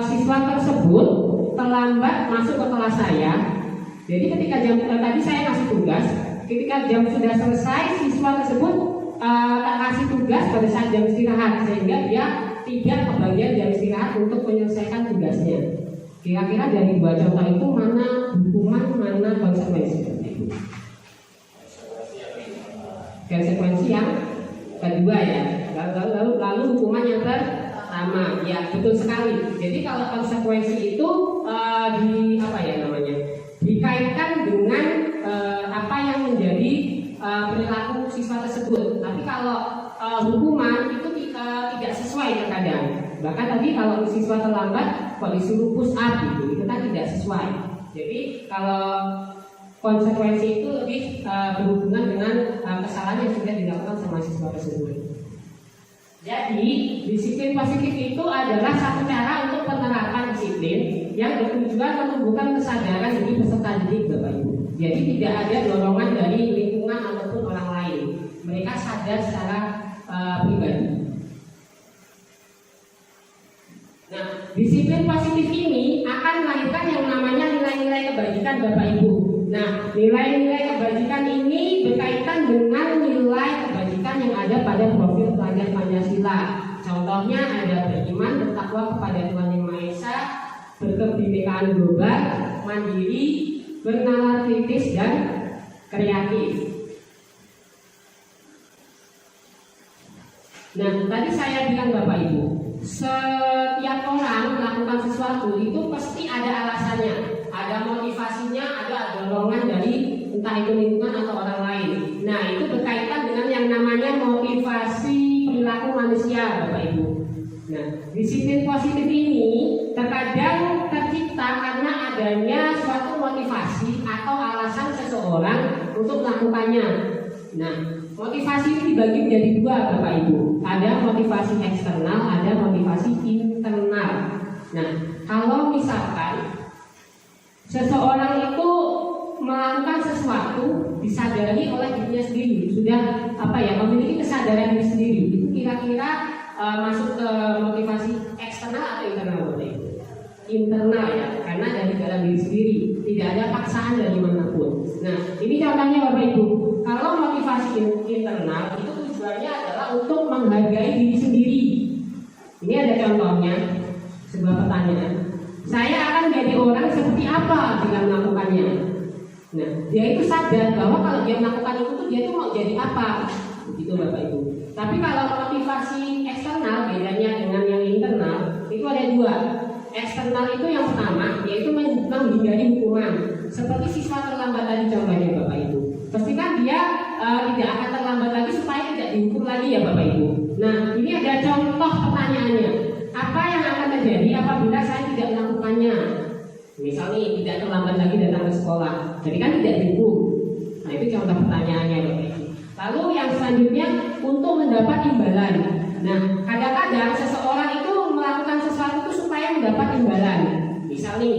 siswa tersebut terlambat masuk ke kelas saya. Jadi ketika jam tadi saya kasih tugas, ketika jam sudah selesai, siswa tersebut tak kasih tugas pada saat jam istirahat sehingga dia tidak kebagian jam istirahat untuk menyelesaikan tugasnya. Kira-kira dari dua contoh itu mana hukuman, mana konsekuensi? Konsekuensi yang kedua ya. Lalu hukuman yang pertama, ya betul sekali. Jadi kalau konsekuensi itu dikaitkan dengan apa yang menjadi perilaku siswa tersebut. Tapi kalau hukuman itu tidak sesuai terkadang. Bahkan tadi kalau siswa terlambat kok disuruh push up gitu, itu kan tidak sesuai. Jadi kalau konsekuensi itu lebih berhubungan dengan kesalahan yang sudah dilakukan sama siswa tersebut. Jadi disiplin positif itu adalah satu cara untuk penerapan disiplin yang bertujuan menumbuhkan kesadaran diri peserta didik Bapak Ibu. Jadi tidak ada dorongan dari lingkungan ataupun orang lain. Mereka sadar secara pribadi. Nah, disiplin positif ini akan melahirkan yang namanya nilai-nilai kebajikan Bapak Ibu. Nah, nilai-nilai kebajikan ini berkaitan dengan nilai kebajikan yang ada pada profil pelajar Pancasila. Contohnya ada beriman, bertakwa kepada Tuhan Yang Maha Esa, berkebinekaan global, mandiri, bernalar kritis dan kreatif. Nah, tadi saya bilang Bapak Ibu, setiap orang melakukan sesuatu itu pasti ada alasannya, ada motivasinya, ada dorongan dari entah itu lingkungan atau orang lain. Nah, itu berkaitan dengan yang namanya motivasi perilaku manusia, Bapak Ibu. Nah, disiplin positif ini terkadang tercipta karena adanya suatu motivasi atau alasan seseorang untuk melakukannya. Nah, motivasi ini dibagi menjadi dua, Bapak Ibu. Ada motivasi eksternal, ada motivasi internal. Nah, kalau misalkan seseorang itu melakukan sesuatu disadari oleh dirinya sendiri, sudah memiliki kesadaran diri sendiri, itu kira-kira masuk ke motivasi eksternal atau internal, Bapak Ibu? Internal ya, karena dari dalam diri sendiri, tidak ada paksaan dari manapun. Nah, ini contohnya Bapak Ibu. Kalau motivasi internal itu tujuannya adalah untuk menghargai diri sendiri. Ini ada contohnya, sebuah pertanyaan. Saya akan jadi orang seperti apa bila melakukannya? Nah, dia itu sadar bahwa kalau dia melakukan itu tuh dia tuh mau jadi apa, begitu Bapak Ibu. Tapi kalau motivasi eksternal bedanya dengan yang internal itu ada dua. Eksternal itu yang pertama yaitu menghindari hukuman. Seperti siswa terlambat tadi contohnya Bapak Ibu. Pastikan dia tidak akan terlambat lagi supaya tidak dihukum lagi ya Bapak Ibu. Nah, ini ada contoh pertanyaannya. Apa yang akan terjadi apabila saya tidak melakukannya? Misalnya tidak terlambat lagi datang ke sekolah, jadi kan tidak dihukum. Nah, itu contoh pertanyaannya Bapak Ibu. Lalu yang selanjutnya untuk mendapat imbalan. Nah, kadang-kadang seseorang itu melakukan sesuatu itu supaya mendapat imbalan. Misalnya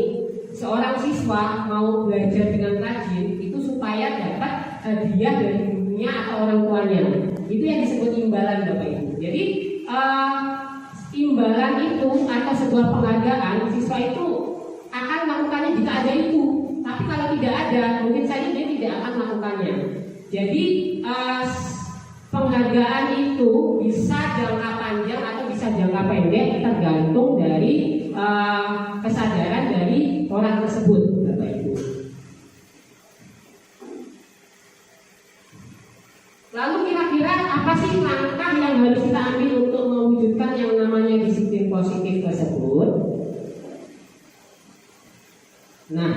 seorang siswa mau belajar dengan rajin itu supaya dapat hadiah dari gurunya atau orang tuanya. Itu yang disebut imbalan Bapak Ibu. Jadi imbalan itu atau sebuah penghargaan siswa itu akan melakukannya jika ada itu. Tapi kalau tidak ada, mungkin saja dia tidak akan melakukannya. Jadi penghargaan itu bisa jangka panjang atau bisa jangka pendek tergantung dari kesadaran dari orang tersebut, Bapak Ibu. Lalu kira-kira apa sih langkah yang harus kita ambil untuk mewujudkan yang namanya disiplin positif tersebut? Nah,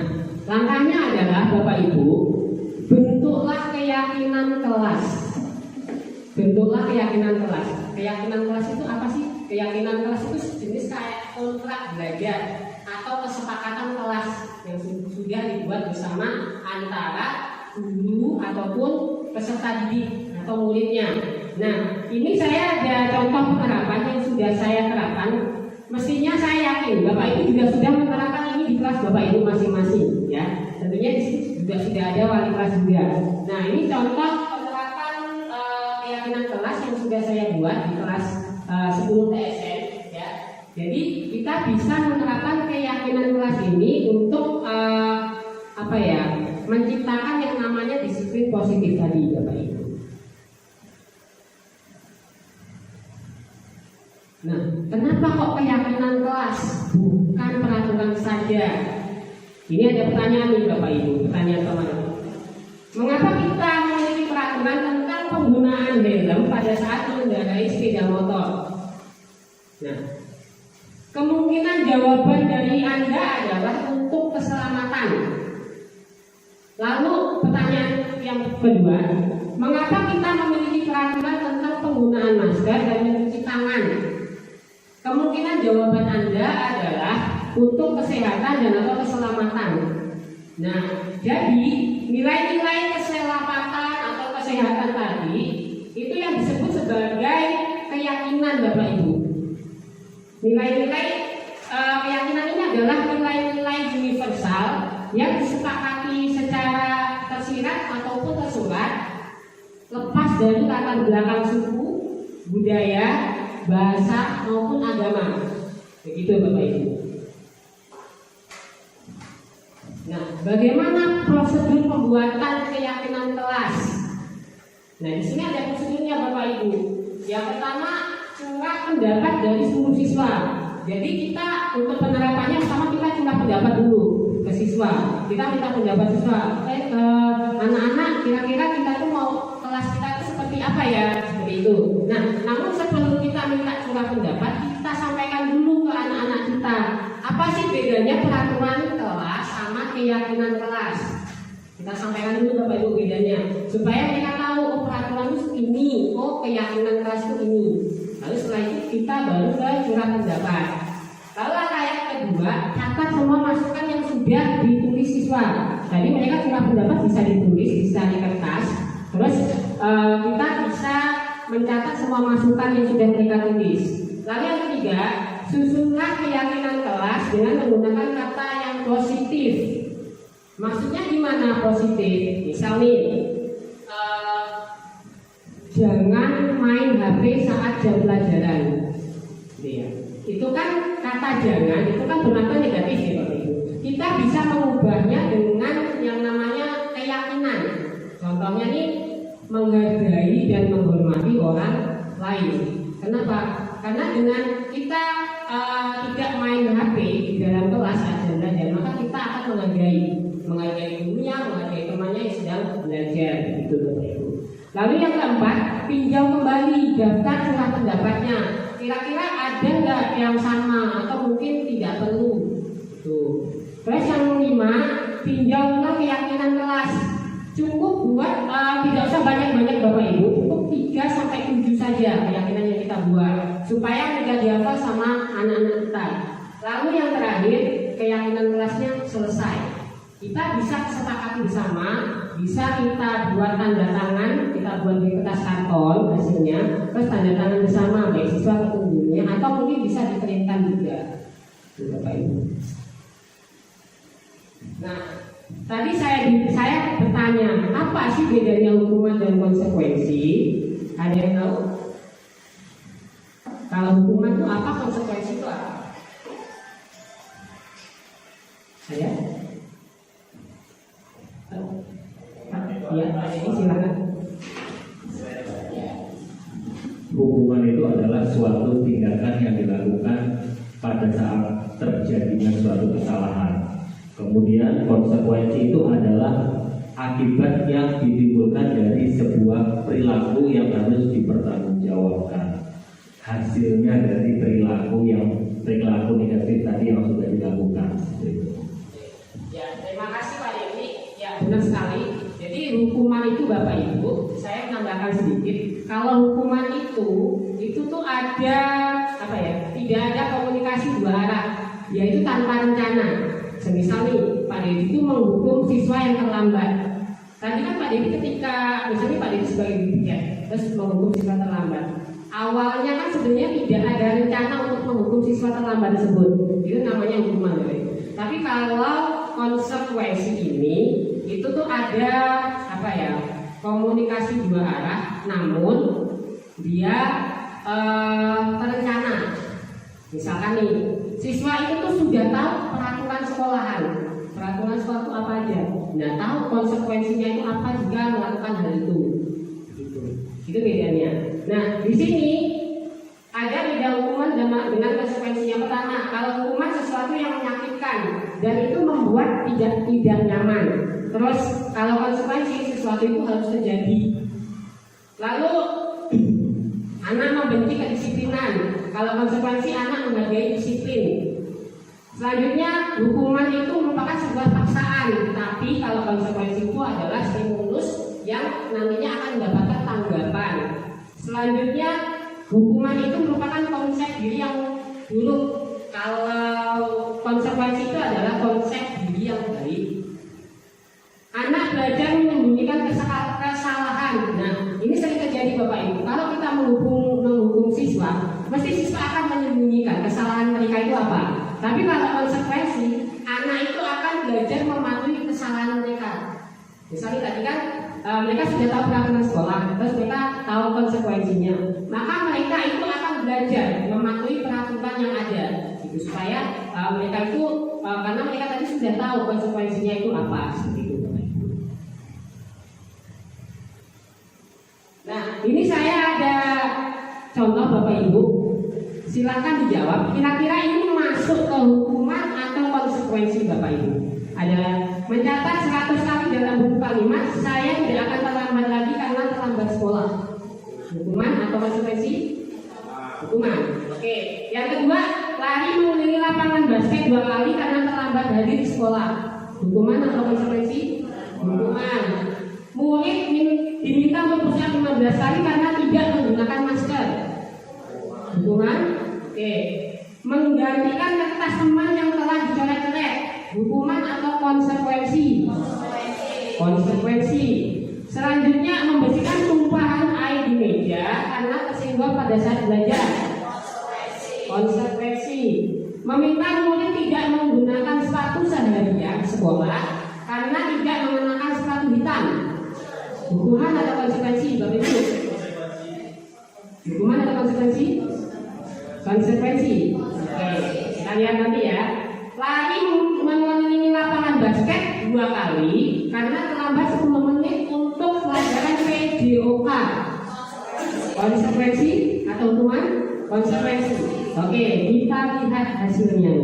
langkahnya adalah Bapak Ibu, bentuklah keyakinan kelas. Bentuklah keyakinan kelas. Keyakinan kelas itu apa sih? Keyakinan kelas itu jenis kayak kontrak belajar atau kesepakatan kelas yang sudah dibuat bersama antara guru ataupun peserta didik atau muridnya. Nah, ini saya ada contoh penerapan yang sudah saya terapkan. Mestinya saya yakin Bapak Ibu juga sudah menerapkan ini di kelas Bapak Ibu masing-masing, ya. Tentunya di sini juga sudah ada wali kelas juga. Nah, ini contoh penerapan keyakinan kelas yang sudah saya buat di kelas 10 TSN, ya. Jadi kita bisa menerapkan keyakinan kelas ini untuk menciptakan yang namanya disiplin positif tadi, Bapak Ibu. Nah, kenapa kok keyakinan kelas bukan peraturan saja? Ini ada pertanyaan nih Bapak Ibu, pertanyaan teman. Mengapa kita memiliki peraturan tentang penggunaan helm pada saat mengendarai sepeda motor? Nah, kemungkinan jawaban dari Anda adalah untuk keselamatan. Lalu pertanyaan yang kedua, mengapa kita memiliki peraturan tentang penggunaan masker dan mencuci tangan? Kemungkinan jawaban Anda adalah untuk kesehatan dan atau keselamatan. Nah, jadi nilai-nilai keselamatan atau kesehatan tadi itu yang disebut sebagai keyakinan Bapak Ibu. Nilai-nilai keyakinan ini adalah nilai-nilai universal yang disepakati secara tersirat ataupun tersurat, lepas dari latar belakang suku, budaya, bahasa maupun agama. Begitu Bapak Ibu. Nah, bagaimana prosedur pembuatan keyakinan kelas? Nah, di sini ada prosedurnya Bapak Ibu. Yang pertama, cuek pendapat dari seluruh siswa. Jadi kita untuk penerapannya pertama kita curah pendapat dulu ke siswa. Kita minta pendapat siswa. Anak-anak kira-kira kita tuh mau kelas kita itu seperti apa ya? Seperti itu. Nah, namun sebelum kita minta curah pendapat, kita sampaikan dulu ke anak-anak kita. Apa sih bedanya peraturan kelas sama keyakinan kelas? Kita sampaikan dulu Bapak Ibu bedanya supaya mereka tahu oh peraturan itu ini, oh keyakinan kelas itu ini. Lalu setelah itu kita baru ke curah pendapat. Lalu langkah yang kedua, catat semua masukan yang sudah ditulis siswa. Jadi mereka curah pendapat bisa ditulis, bisa di kertas. Terus kita bisa mencatat semua masukan yang sudah mereka tulis. Lalu yang ketiga, susunlah keyakinan kelas dengan menggunakan kata yang positif. Maksudnya gimana positif? Misal nih, jangan main HP saat jam pelajaran. Ya. Itu kan kata jangan, itu kan bermakna negatif ya Bapak Ibu. Kita bisa mengubahnya dengan yang namanya keyakinan. Contohnya nih, menghargai dan menghormati orang lain. Kenapa? Karena dengan kita tidak main HP di dalam kelas saat belajar, maka kita akan menghargai gurunya, menghargai temannya yang sedang belajar. Itu Bapak Ibu. Lalu yang keempat, pinjau kembali daftar curah pendapatnya. Kira-kira ada nggak yang sama atau mungkin tidak perlu? Tuh. Terus yang kelima, pinjau ulang keyakinan kelas. Cukup buat tidak usah banyak-banyak Bapak Ibu, cukup 3 sampai 7 saja keyakinan yang kita buat supaya mudah dihafal sama anak-anak kita. Lalu yang terakhir, keyakinan kelasnya selesai. Kita bisa kesepakati bersama, bisa kita buat tanda tangan, kita buat di kertas karton hasilnya, terus tanda tangan bersama baik siswa atau gurunya, atau mungkin bisa diprintkan juga, Bapak Ibu. Nah, tadi saya bertanya, apa sih bedanya hukuman dan konsekuensi? Ada yang tahu? Kalau hukuman itu apa, konsekuensi itu apa? Saya? Ya, ini silakan. Hukuman itu adalah suatu tindakan yang dilakukan pada saat terjadinya suatu kesalahan. Kemudian konsekuensi itu adalah akibat yang ditimbulkan dari sebuah perilaku yang harus dipertanggungjawabkan. Hasilnya dari perilaku negatif tadi yang sudah dilakukan. Ya, terima kasih Pak Dewi. Ya, benar sekali. Jadi hukuman itu Bapak Ibu, saya menambahkan sedikit. Kalau hukuman itu tuh ada apa ya? Tidak ada komunikasi dua arah, yaitu tanpa rencana. Semisal nih, Pak Dewi itu menghukum siswa yang terlambat. Tadi kan Pak Dewi ketika misalnya Pak Dewi sebagai guru ya, terus menghukum siswa terlambat. Awalnya kan sebenarnya tidak ada rencana untuk menghukum siswa terlambat tersebut. Itu namanya hukuman, ya. Tapi kalau konsekuensi ini itu tuh ada apa ya? Komunikasi dua arah, namun dia terencana. Misalkan nih, siswa itu tuh sudah tahu peraturan sekolahan. Peraturan sekolah itu apa aja? Nah, tahu konsekuensinya itu apa jika melakukan hal itu. Itu bedanya. Nah, di sini ada beda hukuman dengan konsekuensi. Yang pertama, kalau hukuman sesuatu yang menyakitkan dan itu membuat tidak nyaman. Terus kalau konsekuensi sesuatu itu harus terjadi. Lalu anak membenci kedisiplinan. Kalau konsekuensi anak menghargai disiplin. Selanjutnya hukuman itu merupakan sebuah paksaan, tapi kalau konsekuensi itu adalah stimulus yang nantinya akan mendapatkan tanggapan. Selanjutnya hukuman itu merupakan konsep diri yang buruk. Kalau konsekuensi itu adalah konsep diri yang baik. Anak belajar menyembunyikan kesalahan. Nah, ini sering terjadi Bapak Ibu. Kalau kita menghukum siswa, mesti siswa akan menyembunyikan kesalahan mereka itu apa. Tapi kalau konsekuensi, anak itu akan belajar mematuhi kesalahan mereka. Misalnya tadi kan mereka sudah tahu peraturan sekolah, terus mereka tahu konsekuensinya. Maka mereka itu akan belajar mematuhi peraturan yang ada, gitu, supaya mereka itu karena mereka tadi sudah tahu konsekuensinya itu apa, seperti itu. Nah, ini saya ada contoh Bapak Ibu. Silakan dijawab. Kira-kira ini masuk ke hukuman atau konsekuensi Bapak Ibu? Ada mencatat 100 kali dalam buku kalimat, saya tidak akan terlambat lagi karena terlambat sekolah. Hukuman atau konsekuensi? Hukuman. Oke. Yang kedua, lari mengelilingi lapangan basket 2 kali karena terlambat hadir di sekolah. Hukuman atau konsekuensi? Hukuman. Murid diminta untuk push up 15 kali karena tidak menggunakan masker. Hukuman. Oke. Menggantikan kertas teman yang telah dicoret-coret. Hukuman atau konsekuensi? Konsekuensi. Selanjutnya, membersihkan tumpahan air di meja karena tersinggung pada saat belajar. Konsekuensi. Meminta murid tidak menggunakan sepatu seharian di sekolah karena tidak mengenakan sepatu hitam. Hukuman atau konsekuensi, Bapak Ibu? Hukuman atau konsekuensi? Konsekuensi. Oke, kalian nanti ya. Lari mengelilingi lapangan basket 2 kali karena terlambat 10 menit untuk pelajaran PJOK. Konsekuensi atau hukuman? Konsekuensi. Oke, kita lihat hasilnya.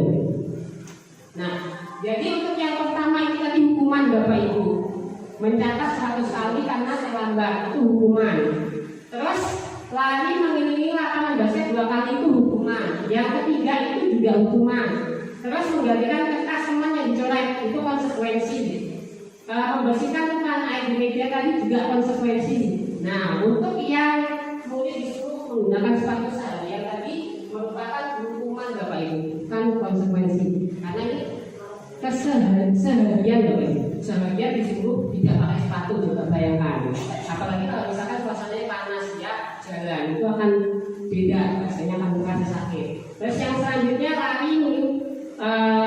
Nah, jadi untuk yang pertama ini tadi hukuman Bapak Ibu. Mencatat 100 kali karena terlambat, itu hukuman. Terus lari mengelilingi lapangan basket 2 kali itu hukuman. Yang ketiga itu juga hukuman. Terus menggantikan kertas teman yang dicoret itu konsekuensi. Membersihkan tumpahan air di meja tadi juga konsekuensi. Nah, untuk yang murid disuruh menggunakan sepatu seharian tadi merupakan hukuman Bapak Ibu, bukan konsekuensi. Karena ini keseharian Bapak Ibu. Seharian disuruh tidak pakai sepatu, coba bayangkan. Apalagi kalau misalkan suasananya panas ya, jalan itu akan beda, rasanya akan terasa sakit. Terus yang selanjutnya lari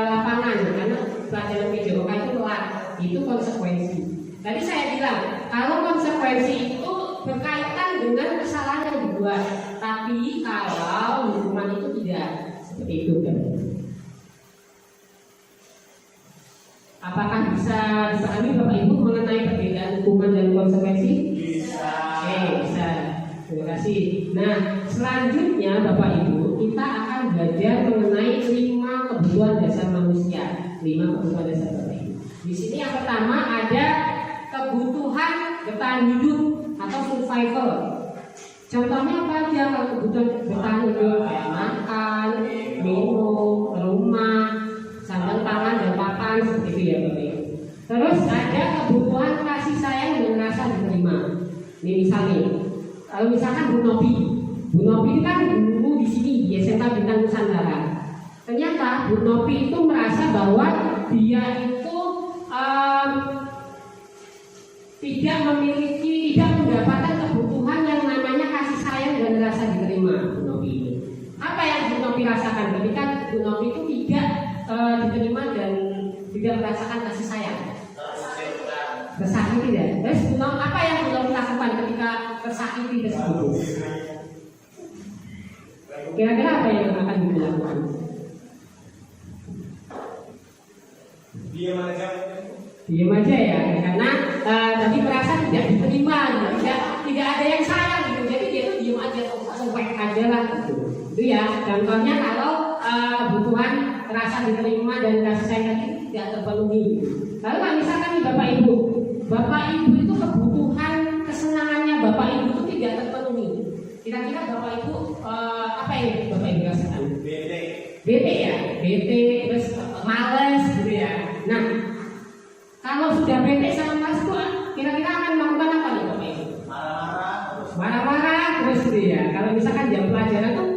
lapangan karena pelajaran PJOK itu telat, itu konsekuensi. Tadi saya bilang kalau konsekuensi itu berkaitan dengan kesalahan yang dibuat, tapi kalau hukuman itu tidak seperti itu kan. Apakah bisa dipahami Bapak Ibu mengenai perbedaan hukuman dan konsekuensi? Bisa. Oke, bisa. Terima kasih. Nah, selanjutnya Bapak Ibu kita akan belajar mengenai 5 kebutuhan dasar manusia. 5 kebutuhan dasar Bapak Ibu. Di sini yang pertama ada kebutuhan bertahan hidup atau survival. Contohnya apa aja kalau kebutuhan bertahan hidup? Kayak makan, minum, rumah, sandang pangan dan papan seperti itu ya Bapak Ibu. Terus ada kebutuhan kasih sayang dan rasa diterima. Ini misalnya, kalau misalkan Bu Nopi kan guru di sini di SMK Bintang Nusantara. Ternyata Bu Nopi itu merasa bahwa dia itu tidak mendapatkan kebutuhan yang namanya kasih sayang dan rasa diterima Bu Nopi ini. Apa yang Bu Nopi rasakan ketika Bu Nopi itu tidak diterima dan tidak merasakan kasih sayang? Tersakiti tidak? Terus apa yang Bu Nopi lakukan ketika tersakiti tersebut? Kira-kira apa yang akan dilakukan? Diam aja ya, karena tadi merasa tidak diterima, tidak ada yang sayang gitu. Jadi dia tuh diam aja, cuek aja lah gitu. Itu ya, contohnya kalau kebutuhan rasa diterima dan kasih sayang tadi tidak terpenuhi. Lalu kalau misalkan nih Bapak Ibu itu kebutuhan kesenangannya Bapak Ibu itu tidak terpenuhi. Kira-kira Bapak Ibu apa yang Bapak Ibu rasakan? Bete ya, bete terus males gitu ya. Nah, kalau sudah bete sama males itu kira-kira akan melakukan apa nih Bapak Ibu? Marah-marah terus gitu ya. Kalau misalkan jam pelajaran tuh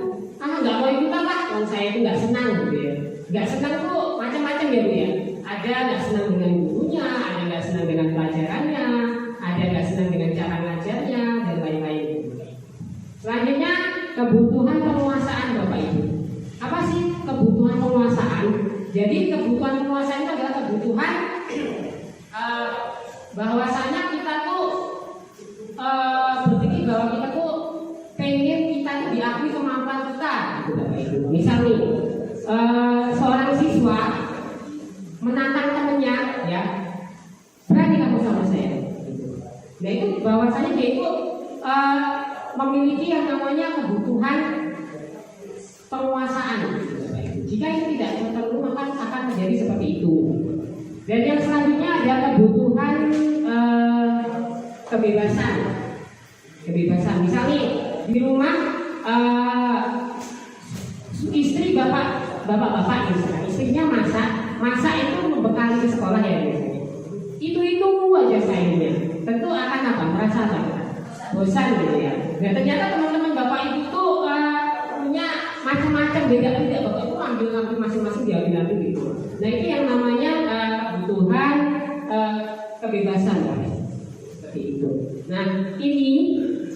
nggak mau ikutan lah, kalau saya itu nggak senang gitu ya. Nggak senang tuh macam-macam ya Bu ya. Ada nggak senang dengan gurunya, ada nggak senang dengan pelajarannya, ada nggak senang dengan cara ngajarnya dan lain-lain. Selanjutnya kebutuhan penguasaan Bapak Ibu. Apa sih kebutuhan penguasaan? Jadi kebutuhan penguasaan itu adalah kebutuhan bahwasanya kita tuh berpikir bahwa kita tuh pengen kita tuh diakui kemampuan kita, gitu Bapak Ibu. Misalnya seorang siswa menantang temennya, ya berani kamu sama saya. Nah itu bahwasanya dia itu memiliki yang namanya kebutuhan Jika itu tidak terpenuhi maka akan menjadi seperti itu. Dan yang selanjutnya ada kebutuhan kebebasan. Misalnya di rumah istri bapak misalnya, istrinya masak itu membekali ke sekolah ya misalnya. Itu aja sayangnya. Tentu akan merasa bosan gitu ya. Dan ternyata teman-teman bapak ibu tuh punya macam-macam beda-beda. Bapak itu ambil masing-masing diambil gitu. Nah itu yang namanya kebutuhan kebebasan ya. Seperti itu. Nah ini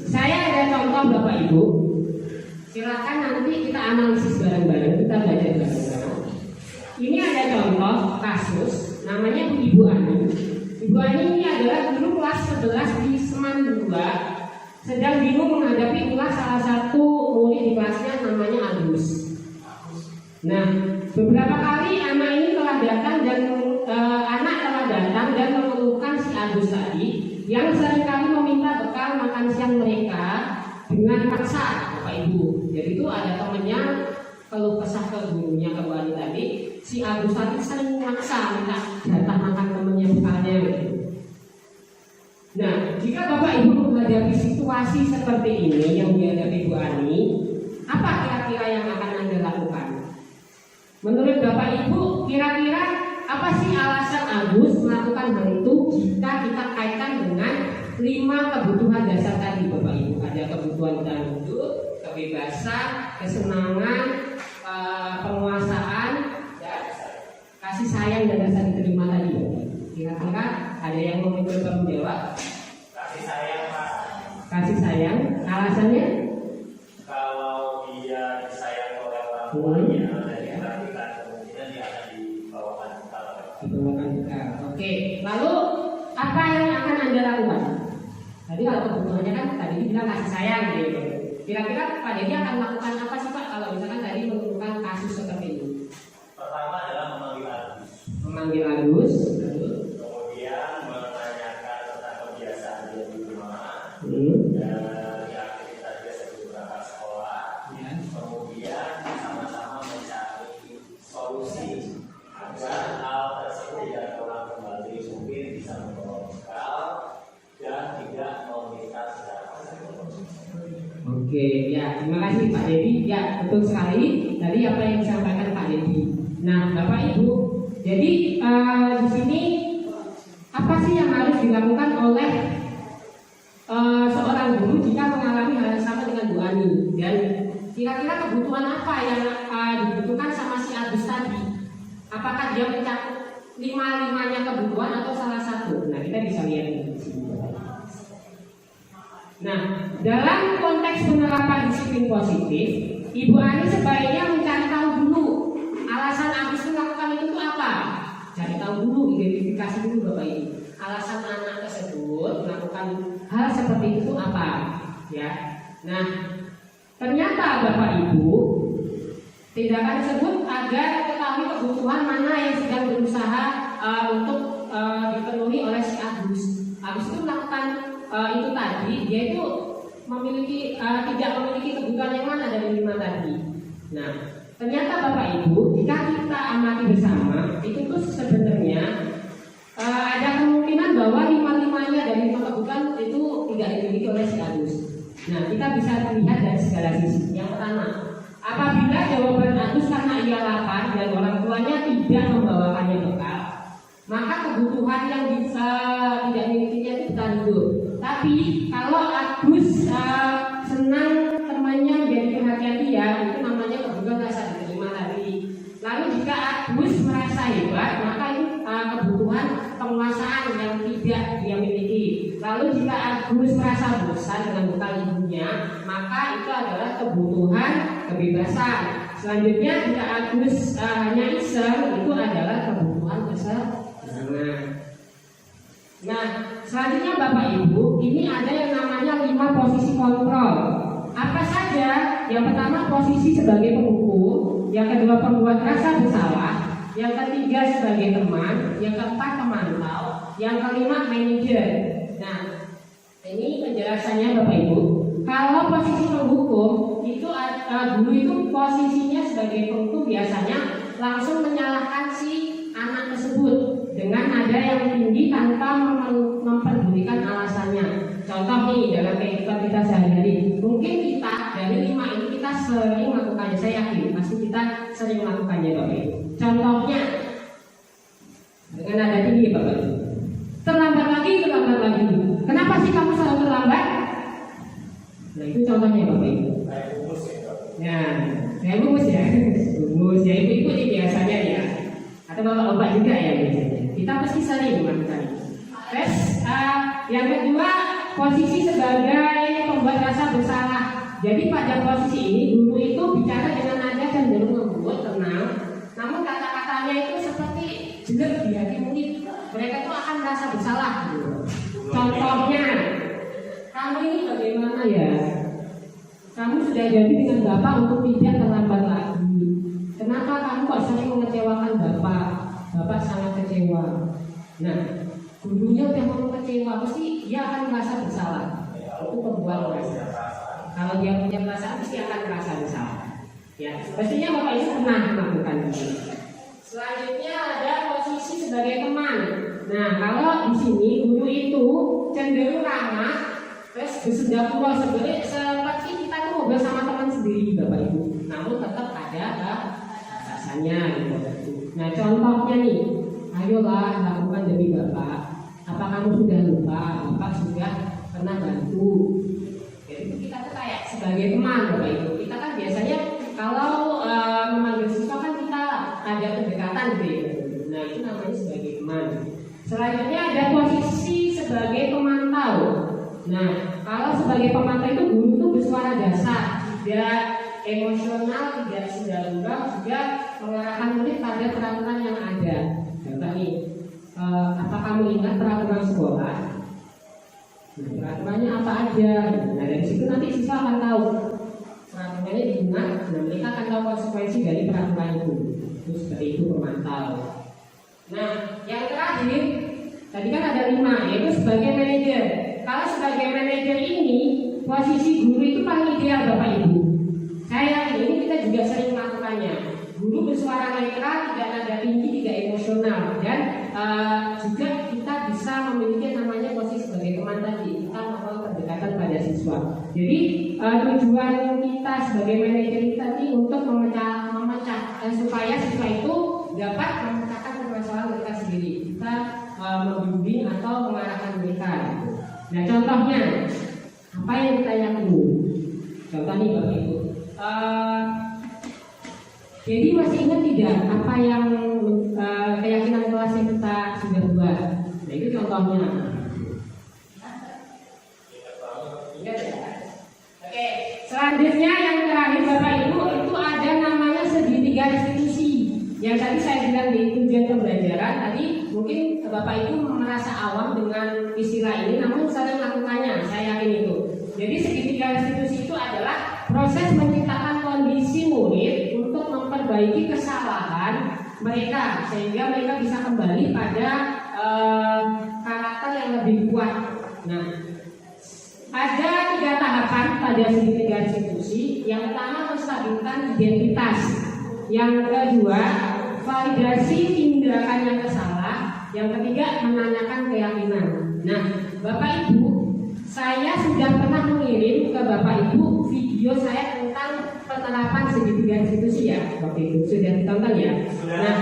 saya ada contoh bapak ibu. Silakan nanti kita analisis bareng-bareng, kita belajar bareng-bareng. Ini ada contoh kasus, namanya Ibu Ani. Ibu Ani ini adalah dulu kelas 11 di Seman 2, sedang bingung menghadapi ulah salah satu murid di kelasnya namanya Agus. Nah, beberapa kali anak ini telah datang dan mengeluhkan si Agus tadi, yang seringkali meminta bekal makan siang mereka dengan paksa, Bapak Ibu. Jadi itu ada temennya keluh kesah ke gurunya, ke Bu Ani tadi, si Agus tadi sering maksa minta jatah makan temennya bekalnya gitu. Nah, jika Bapak Ibu menghadapi situasi seperti ini yang dihadapi Bu Ani, apa kira-kira yang akan Anda lakukan? Menurut Bapak Ibu, kira-kira apa sih alasan Agus melakukan hal itu jika kita kaitkan dengan 5 kebutuhan dasar tadi Bapak Ibu? Ada kebutuhan dan hidup, kebebasan, kesenangan, penguasaan, dan kasih sayang dan rasa diterima tadi. Kira-kira ada yang mau mencoba menjawab? Kasih sayang, Pak. Kasih sayang, alasannya? Kalau dia disayang oleh orang tuanya dan diperhatikan, kemungkinan dia akan dibawakan bekal. Dibawakan bekal. Oke, lalu apa yang akan Anda lakukan? Tadi kalau kebutuhannya kan tadi bilang kasih sayang gitu. Kira-kira Pak Dedi akan melakukan apa sih Pak kalau misalkan tadi menemukan kasus seperti ini? Pertama adalah memanggil Agus. Memanggil Agus, Kemudian menanyakan tentang kebiasaan dia di rumah dan aktivitas dia sebelum berangkat sekolah. Kemudian sama-sama mencari solusi agar hal tersebut tidak terulang kembali, mungkin bisa membawa bekal dan tidak meminta secara personal. Oke, ya terima kasih Pak Dedi. Ya betul sekali tadi apa yang disampaikan Pak Dedi. Nah Bapak Ibu, jadi di sini apa sih yang harus dilakukan oleh seorang guru jika mengalami hal yang sama dengan Bu Ani? Dan kira-kira kebutuhan apa yang dibutuhkan sama si Agus tadi? Apakah dia mencakup 5-5-nya kebutuhan atau salah satu? Nah kita bisa lihat di sini. Nah, dalam konteks penerapan disiplin positif, Ibu Ani sebaiknya mencari tahu dulu alasan Agus melakukan itu apa. Cari tahu dulu, identifikasi dulu Bapak Ibu. Alasan anak tersebut melakukan hal seperti itu apa, ya. Nah, ternyata Bapak Ibu tindakan tersebut agar ketahui kebutuhan mana yang sedang berusaha untuk dipenuhi oleh si Agus. Agus itu melakukan itu tadi, dia itu tidak memiliki kebutuhan yang mana dari 5 tadi. Nah, ternyata Bapak Ibu, jika kita amati bersama, itu tuh sebenarnya ada kemungkinan bahwa 5-5-nya dari 5 kebutuhan itu tidak dimiliki oleh si Agus. Nah, kita bisa lihat dari segala sisi. Yang pertama, apabila jawaban Agus karena ia lapar dan orang tuanya tidak membawakannya bekal, maka kebutuhan yang bisa tidak dimilikinya itu bertahan hidup. Tapi kalau Agus senang temannya menjadi perhatian dia, itu namanya kebutuhan rasa diterima tadi. Lalu jika Agus merasa hebat, maka itu kebutuhan penguasaan yang tidak dia miliki. Lalu jika Agus merasa bosan dengan bekal ibunya, maka itu adalah kebutuhan kebebasan. Selanjutnya jika Agus hanya iseng, itu adalah kebutuhan kesenangan. Nah, selanjutnya Bapak Ibu, ini ada yang namanya 5 posisi kontrol. Apa saja? Yang pertama posisi sebagai penghukum, yang kedua pembuat rasa bersalah, yang ketiga sebagai teman, yang keempat pemantau, yang kelima manajer. Nah, ini penjelasannya Bapak Ibu. Kalau posisi penghukum itu guru itu posisinya sebagai pengurus biasanya langsung menyalahkan si anak tersebut dengan nada yang tinggi tanpa memperdulikan alasannya. Contoh nih dalam kehidupan kita sehari-hari, mungkin kita dari 5 ini kita sering melakukannya. Saya yakin pasti kita sering melakukannya, Bapak Ibu. Contohnya dengan nada tinggi, Bapak Ibu. Terlambat lagi. Kenapa sih kamu selalu terlambat? Nah itu contohnya, Bapak Ibu. Ya, saya bungkus ya, bungkus ya ibu-ibu nih biasanya ya, atau bapak-bapak juga ya biasanya. Kita pasti sering melakukan itu. Terus yang kedua, posisi sebagai pembuat rasa bersalah. Jadi pada posisi ini guru itu bicara dengan nada cenderung lembut, tenang, namun kata-katanya itu seperti jelek di hati murid. Mereka itu akan merasa bersalah. Gitu. Contohnya, kamu ini bagaimana ya? Kamu sudah jadi dengan Bapak untuk tidak terlambat lagi. Kenapa kamu kok sering mengecewakan Bapak? Bapak sangat kecewa. Nah, gurunya udah mau kecewa, pasti dia akan merasa bersalah. Itu pembuat rasa. Kalau dia punya perasaan, pasti akan merasa bersalah. Ya, pastinya Bapak Ibu pernah melakukan itu. Selanjutnya ada posisi sebagai teman. Nah, kalau di sini guru itu cenderung ramah, terus bersenda pulau seperti kita tuh ngobrol sama teman sendiri, Bapak Ibu. Namun tetap ada batasannya gitu. Nah, contohnya nih, ayolah lakukan demi Bapak. Apa kamu sudah lupa? Bapak sudah pernah bantu. Jadi kita tuh kayak sebagai teman, Bapak Ibu. Kita kan biasanya kalau memanggil siswa kan kita ada kedekatan gitu. Nah, itu namanya sebagai teman. Selanjutnya ada posisi sebagai pemantau. Nah, kalau sebagai pemantau itu guru itu bersuara dasar, tidak emosional, tidak senda-gurau, juga mengarahkan murid pada peraturan yang ada. Contoh nih, apa kamu ingat peraturan sekolah? Nah, peraturannya apa aja? Nah, dari situ nanti siswa akan tahu peraturannya diingat, dan mereka akan tahu konsekuensi dari peraturan itu. Terus seperti itu pemantau. Nah, yang terakhir, tadi kan ada 5, yaitu sebagai manajer. Kalau sebagai manajer ini, posisi guru itu paling ideal, Bapak Ibu. Saya yakin ini kita juga sering melakukannya. Guru bersuara netral, tidak nada tinggi, tidak emosional, dan juga kita bisa memiliki namanya posisi sebagai teman tadi. Kita melakukan pendekatan pada siswa. Jadi tujuan kita sebagai manajer tadi untuk memecah supaya siswa itu dapat memecahkan permasalahan mereka sendiri. Kita membimbing atau mengarahkan mereka. Nah, contohnya apa yang kita yakini? Contoh nih Bapak Ibu. Jadi masih ingat tidak apa yang keyakinan kelas yang kita sudah buat? Nah, itu contohnya. Ingat ya? Oke, selanjutnya yang terakhir Bapak Ibu itu ada namanya segitiga restitusi. Yang tadi saya bilang di tujuan pembelajaran tadi mungkin Bapak Ibu merasa awam dengan istilah ini, namun sering melakukannya. Saya yakin itu. Jadi segitiga restitusi itu adalah proses menciptakan kondisi murid untuk memperbaiki kesalahan mereka sehingga mereka bisa kembali pada karakter yang lebih kuat. Nah, ada 3 tahapan pada segitiga restitusi. Yang pertama menstabilkan identitas. Yang kedua validasi tindakan yang salah. Yang ketiga menanyakan keyakinan. Nah, Bapak Ibu, saya sudah pernah mengirim ke Bapak Ibu video saya tentang penerapan segitiga restitusi ya. Waktu itu sudah ditonton ya. Nah,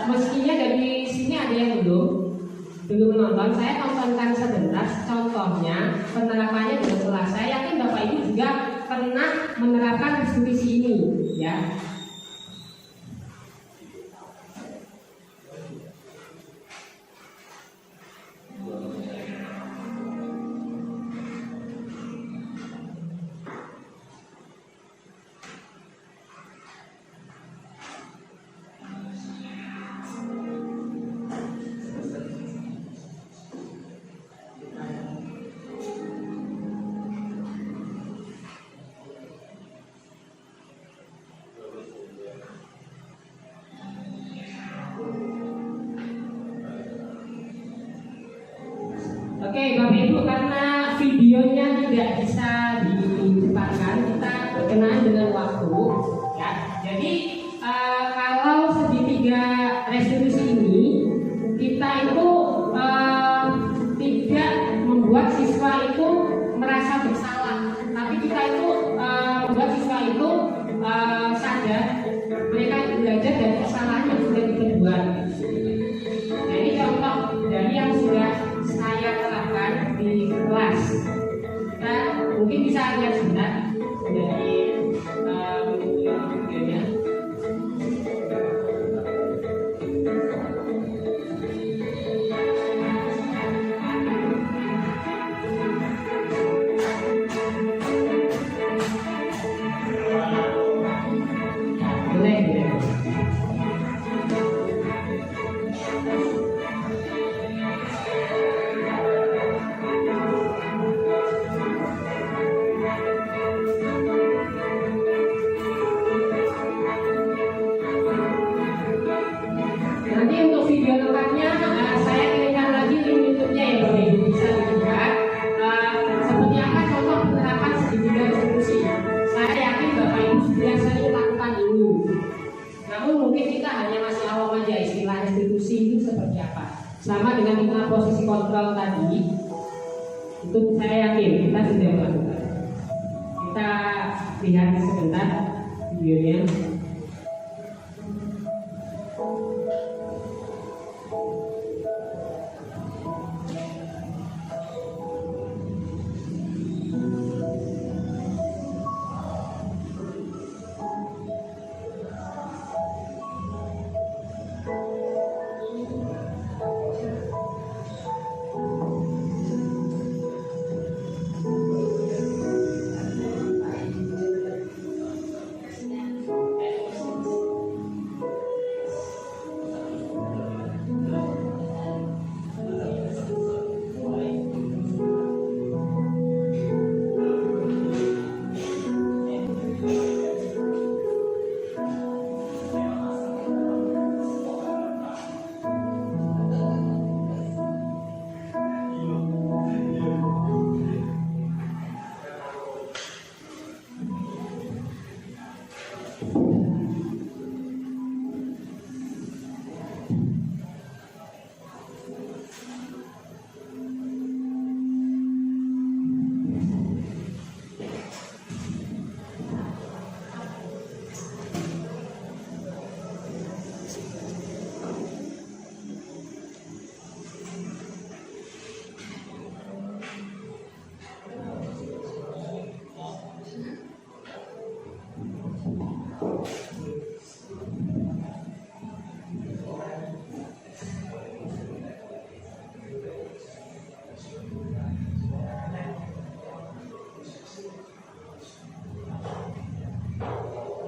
meskinya dari sini ada yang belum nonton, saya tontonkan sebentar. Contohnya penerapannya sudah selesai. Saya yakin Bapak Ibu juga pernah menerapkan restitusi ini ya. Oke, Bapak Ibu, karena videonya tidak bisa dicepatkan, kita berkenaan dengan waktu, ya. dari kesalahan yang sudah diperbuat. Nah, ini contoh dari yang sudah saya terapkan di kelas. Kita mungkin bisa lihat sebentar dari videonya. Nanti untuk video lengkapnya saya kirimkan lagi link YouTube-nya ya Bapak Ibu, bisa dilihat seperti apa contoh penerapan segitiga distribusi. Saya yakin Bapak Ibu sudah sering lakukan ini. Namun mungkin kita hanya masih awam aja istilah restitusi itu seperti apa. Sama dengan kita posisi kontrol tadi, itu saya yakin kita sudah melakukan. Kita lihat sebentar videonya.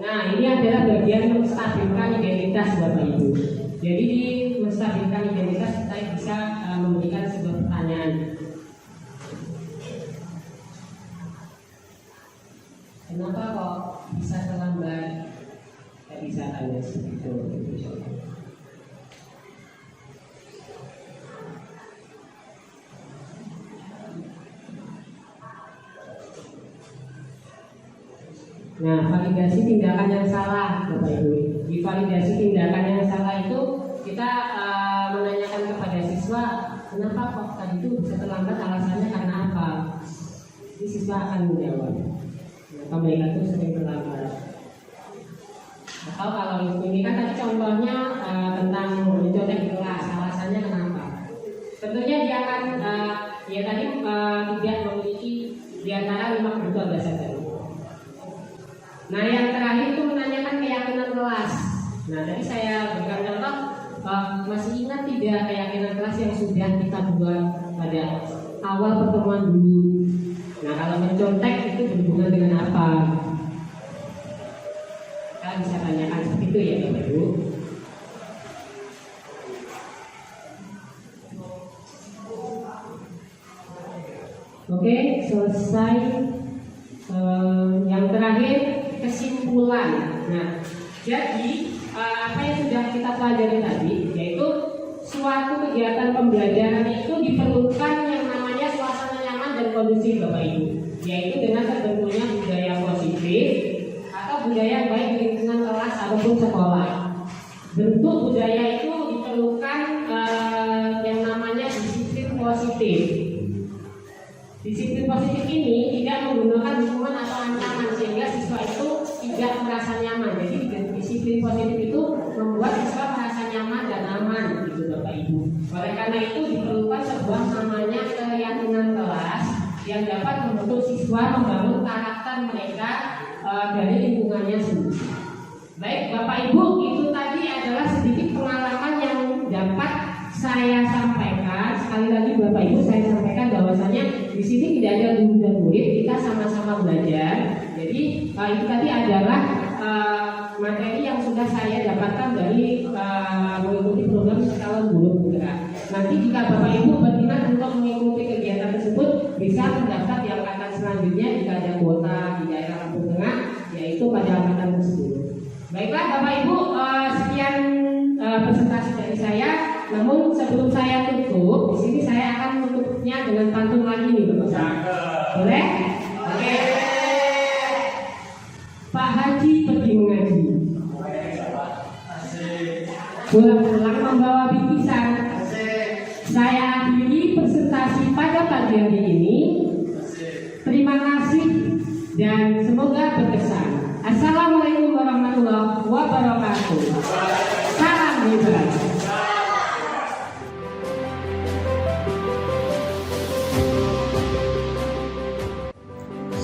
Nah, ini adalah bagian menstabilkan identitas Bapak Ibu. Jadi di menstabilkan identitas kita bisa memberikan sebuah pertanyaan. Kenapa kok bisa terlambat? Kita bisa tanya seperti itu. Nah, validasi tindakan yang salah, Bapak Ibu. Di validasi tindakan yang salah itu kita menanyakan kepada siswa, kenapa kok tadi itu bisa terlambat, alasannya karena apa? Jadi siswa akan menjawab. Kenapa mereka itu sering terlambat? Atau kalau ini kan tadi contohnya tentang mencontek di kelas, alasannya kenapa? Tentunya dia akan ya tadi tidak memiliki di antara 5 kebutuhan dasar tadi. Nah, yang terakhir itu menanyakan keyakinan kelas. Nah, tadi saya berikan contoh, masih ingat tidak keyakinan kelas yang sudah kita buat pada awal pertemuan dulu. Nah, kalau mencontek itu berhubungan dengan apa? Kita bisa tanyakan seperti itu ya Bapak Ibu. Oke, selesai. Yang terakhir kesimpulan. Nah, jadi apa yang sudah kita pelajari tadi, yaitu suatu kegiatan pembelajaran itu diperlukan yang namanya suasana nyaman dan kondusif Bapak Ibu, yaitu dengan terbentuknya budaya positif atau budaya baik di lingkungan kelas ataupun sekolah. Bentuk budaya itu diperlukan yang namanya disiplin positif. Disiplin positif ini tidak menggunakan hukuman atau ancaman sehingga siswa itu tidak merasa merasa nyaman. Jadi disiplin positif itu membuat siswa merasa nyaman dan aman, gitu Bapak Ibu. Oleh karena itu diperlukan sebuah namanya keyakinan kelas yang dapat membentuk siswa membangun karakter mereka dari lingkungannya sendiri. Baik Bapak Ibu, itu tadi adalah sedikit pengalaman yang dapat saya sampaikan. Sekali lagi Bapak Ibu, saya sampaikan bahwasanya di sini tidak ada guru dan murid, kita sama-sama belajar. Jadi itu tadi adalah materi yang sudah saya dapatkan dari mengikuti program Calon Guru Penggerak. Nanti jika Bapak Ibu berminat untuk mengikuti kegiatan tersebut, bisa mendaftar di angkatan selanjutnya jika ada kuota di daerah Lampung Tengah, yaitu pada angkatan tersebut. Baiklah Bapak Ibu, sekian presentasi dari saya. Namun sebelum saya tutup, di sini saya akan menutupnya dengan pantun lagi nih Bapak. Boleh? Oke. Pak Haji pergi mengaji, pulang-pulang membawa bingkisan. Saya akhiri presentasi pada pagi hari ini. Terima kasih dan semoga berkesan. Assalamualaikum warahmatullahi wabarakatuh. Salam hebat.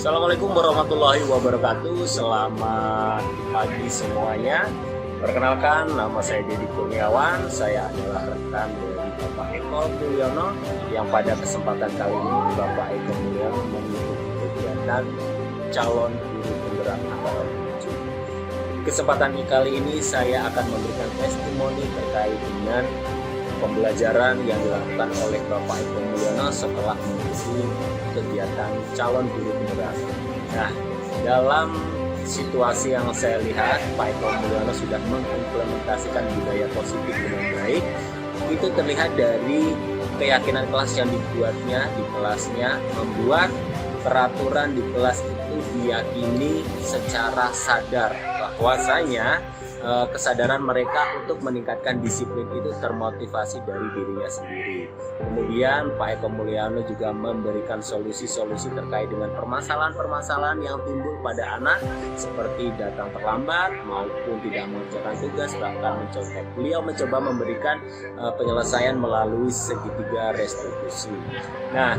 Assalamualaikum warahmatullahi wabarakatuh. Selamat pagi semuanya. Perkenalkan, nama saya Dedi Kurniawan. Saya adalah rekan dari Bapak Eko Mulyono yang pada kesempatan kali ini Bapak Eko Mulyono mengikuti kegiatan calon guru penggerak antara 7. Kesempatan kali ini saya akan memberikan testimoni terkait dengan pembelajaran yang dilakukan oleh Bapak Eko Mulyono setelah mengikuti kegiatan calon guru penggerak. Nah, dalam situasi yang saya lihat, Pak Eko Mulyono sudah mengimplementasikan budaya positif dengan baik. Itu terlihat dari keyakinan kelas yang dibuatnya di kelasnya, membuat peraturan di kelas itu diyakini secara sadar bahwasanya kesadaran mereka untuk meningkatkan disiplin itu termotivasi dari dirinya sendiri. Kemudian Pak Eko Mulyono juga memberikan solusi-solusi terkait dengan permasalahan-permasalahan yang timbul pada anak seperti datang terlambat maupun tidak mengerjakan tugas, bahkan beliau mencoba memberikan penyelesaian melalui segitiga restitusi. Nah,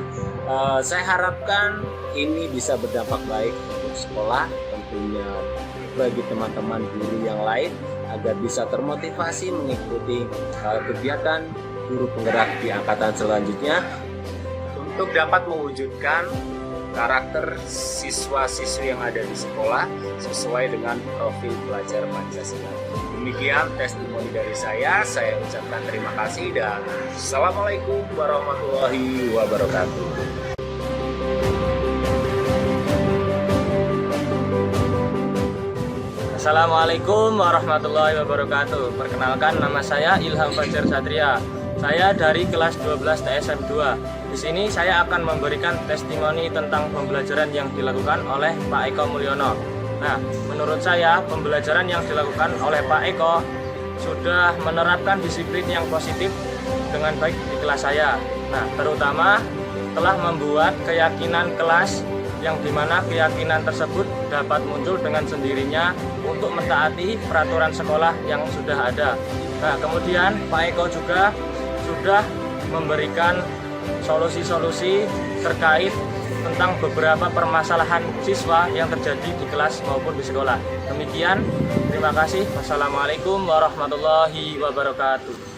saya harapkan ini bisa berdampak baik untuk sekolah, tentunya bagi teman-teman guru yang lain agar bisa termotivasi mengikuti kegiatan guru penggerak di angkatan selanjutnya untuk dapat mewujudkan karakter siswa-siswi yang ada di sekolah sesuai dengan profil pelajar Pancasila. Demikian testimoni dari saya ucapkan terima kasih dan Assalamualaikum warahmatullahi wabarakatuh. Assalamualaikum warahmatullahi wabarakatuh. Perkenalkan, nama saya Ilham Fajar Satria. Saya dari kelas 12 TSM 2. Di sini saya akan memberikan testimoni tentang pembelajaran yang dilakukan oleh Pak Eko Mulyono. Nah, menurut saya pembelajaran yang dilakukan oleh Pak Eko sudah menerapkan disiplin yang positif dengan baik di kelas saya. Nah, terutama telah membuat keyakinan kelas yang dimana keyakinan tersebut dapat muncul dengan sendirinya untuk mentaati peraturan sekolah yang sudah ada. Nah, kemudian Pak Eko juga sudah memberikan solusi-solusi terkait tentang beberapa permasalahan siswa yang terjadi di kelas maupun di sekolah. Demikian, terima kasih. Wassalamualaikum warahmatullahi wabarakatuh.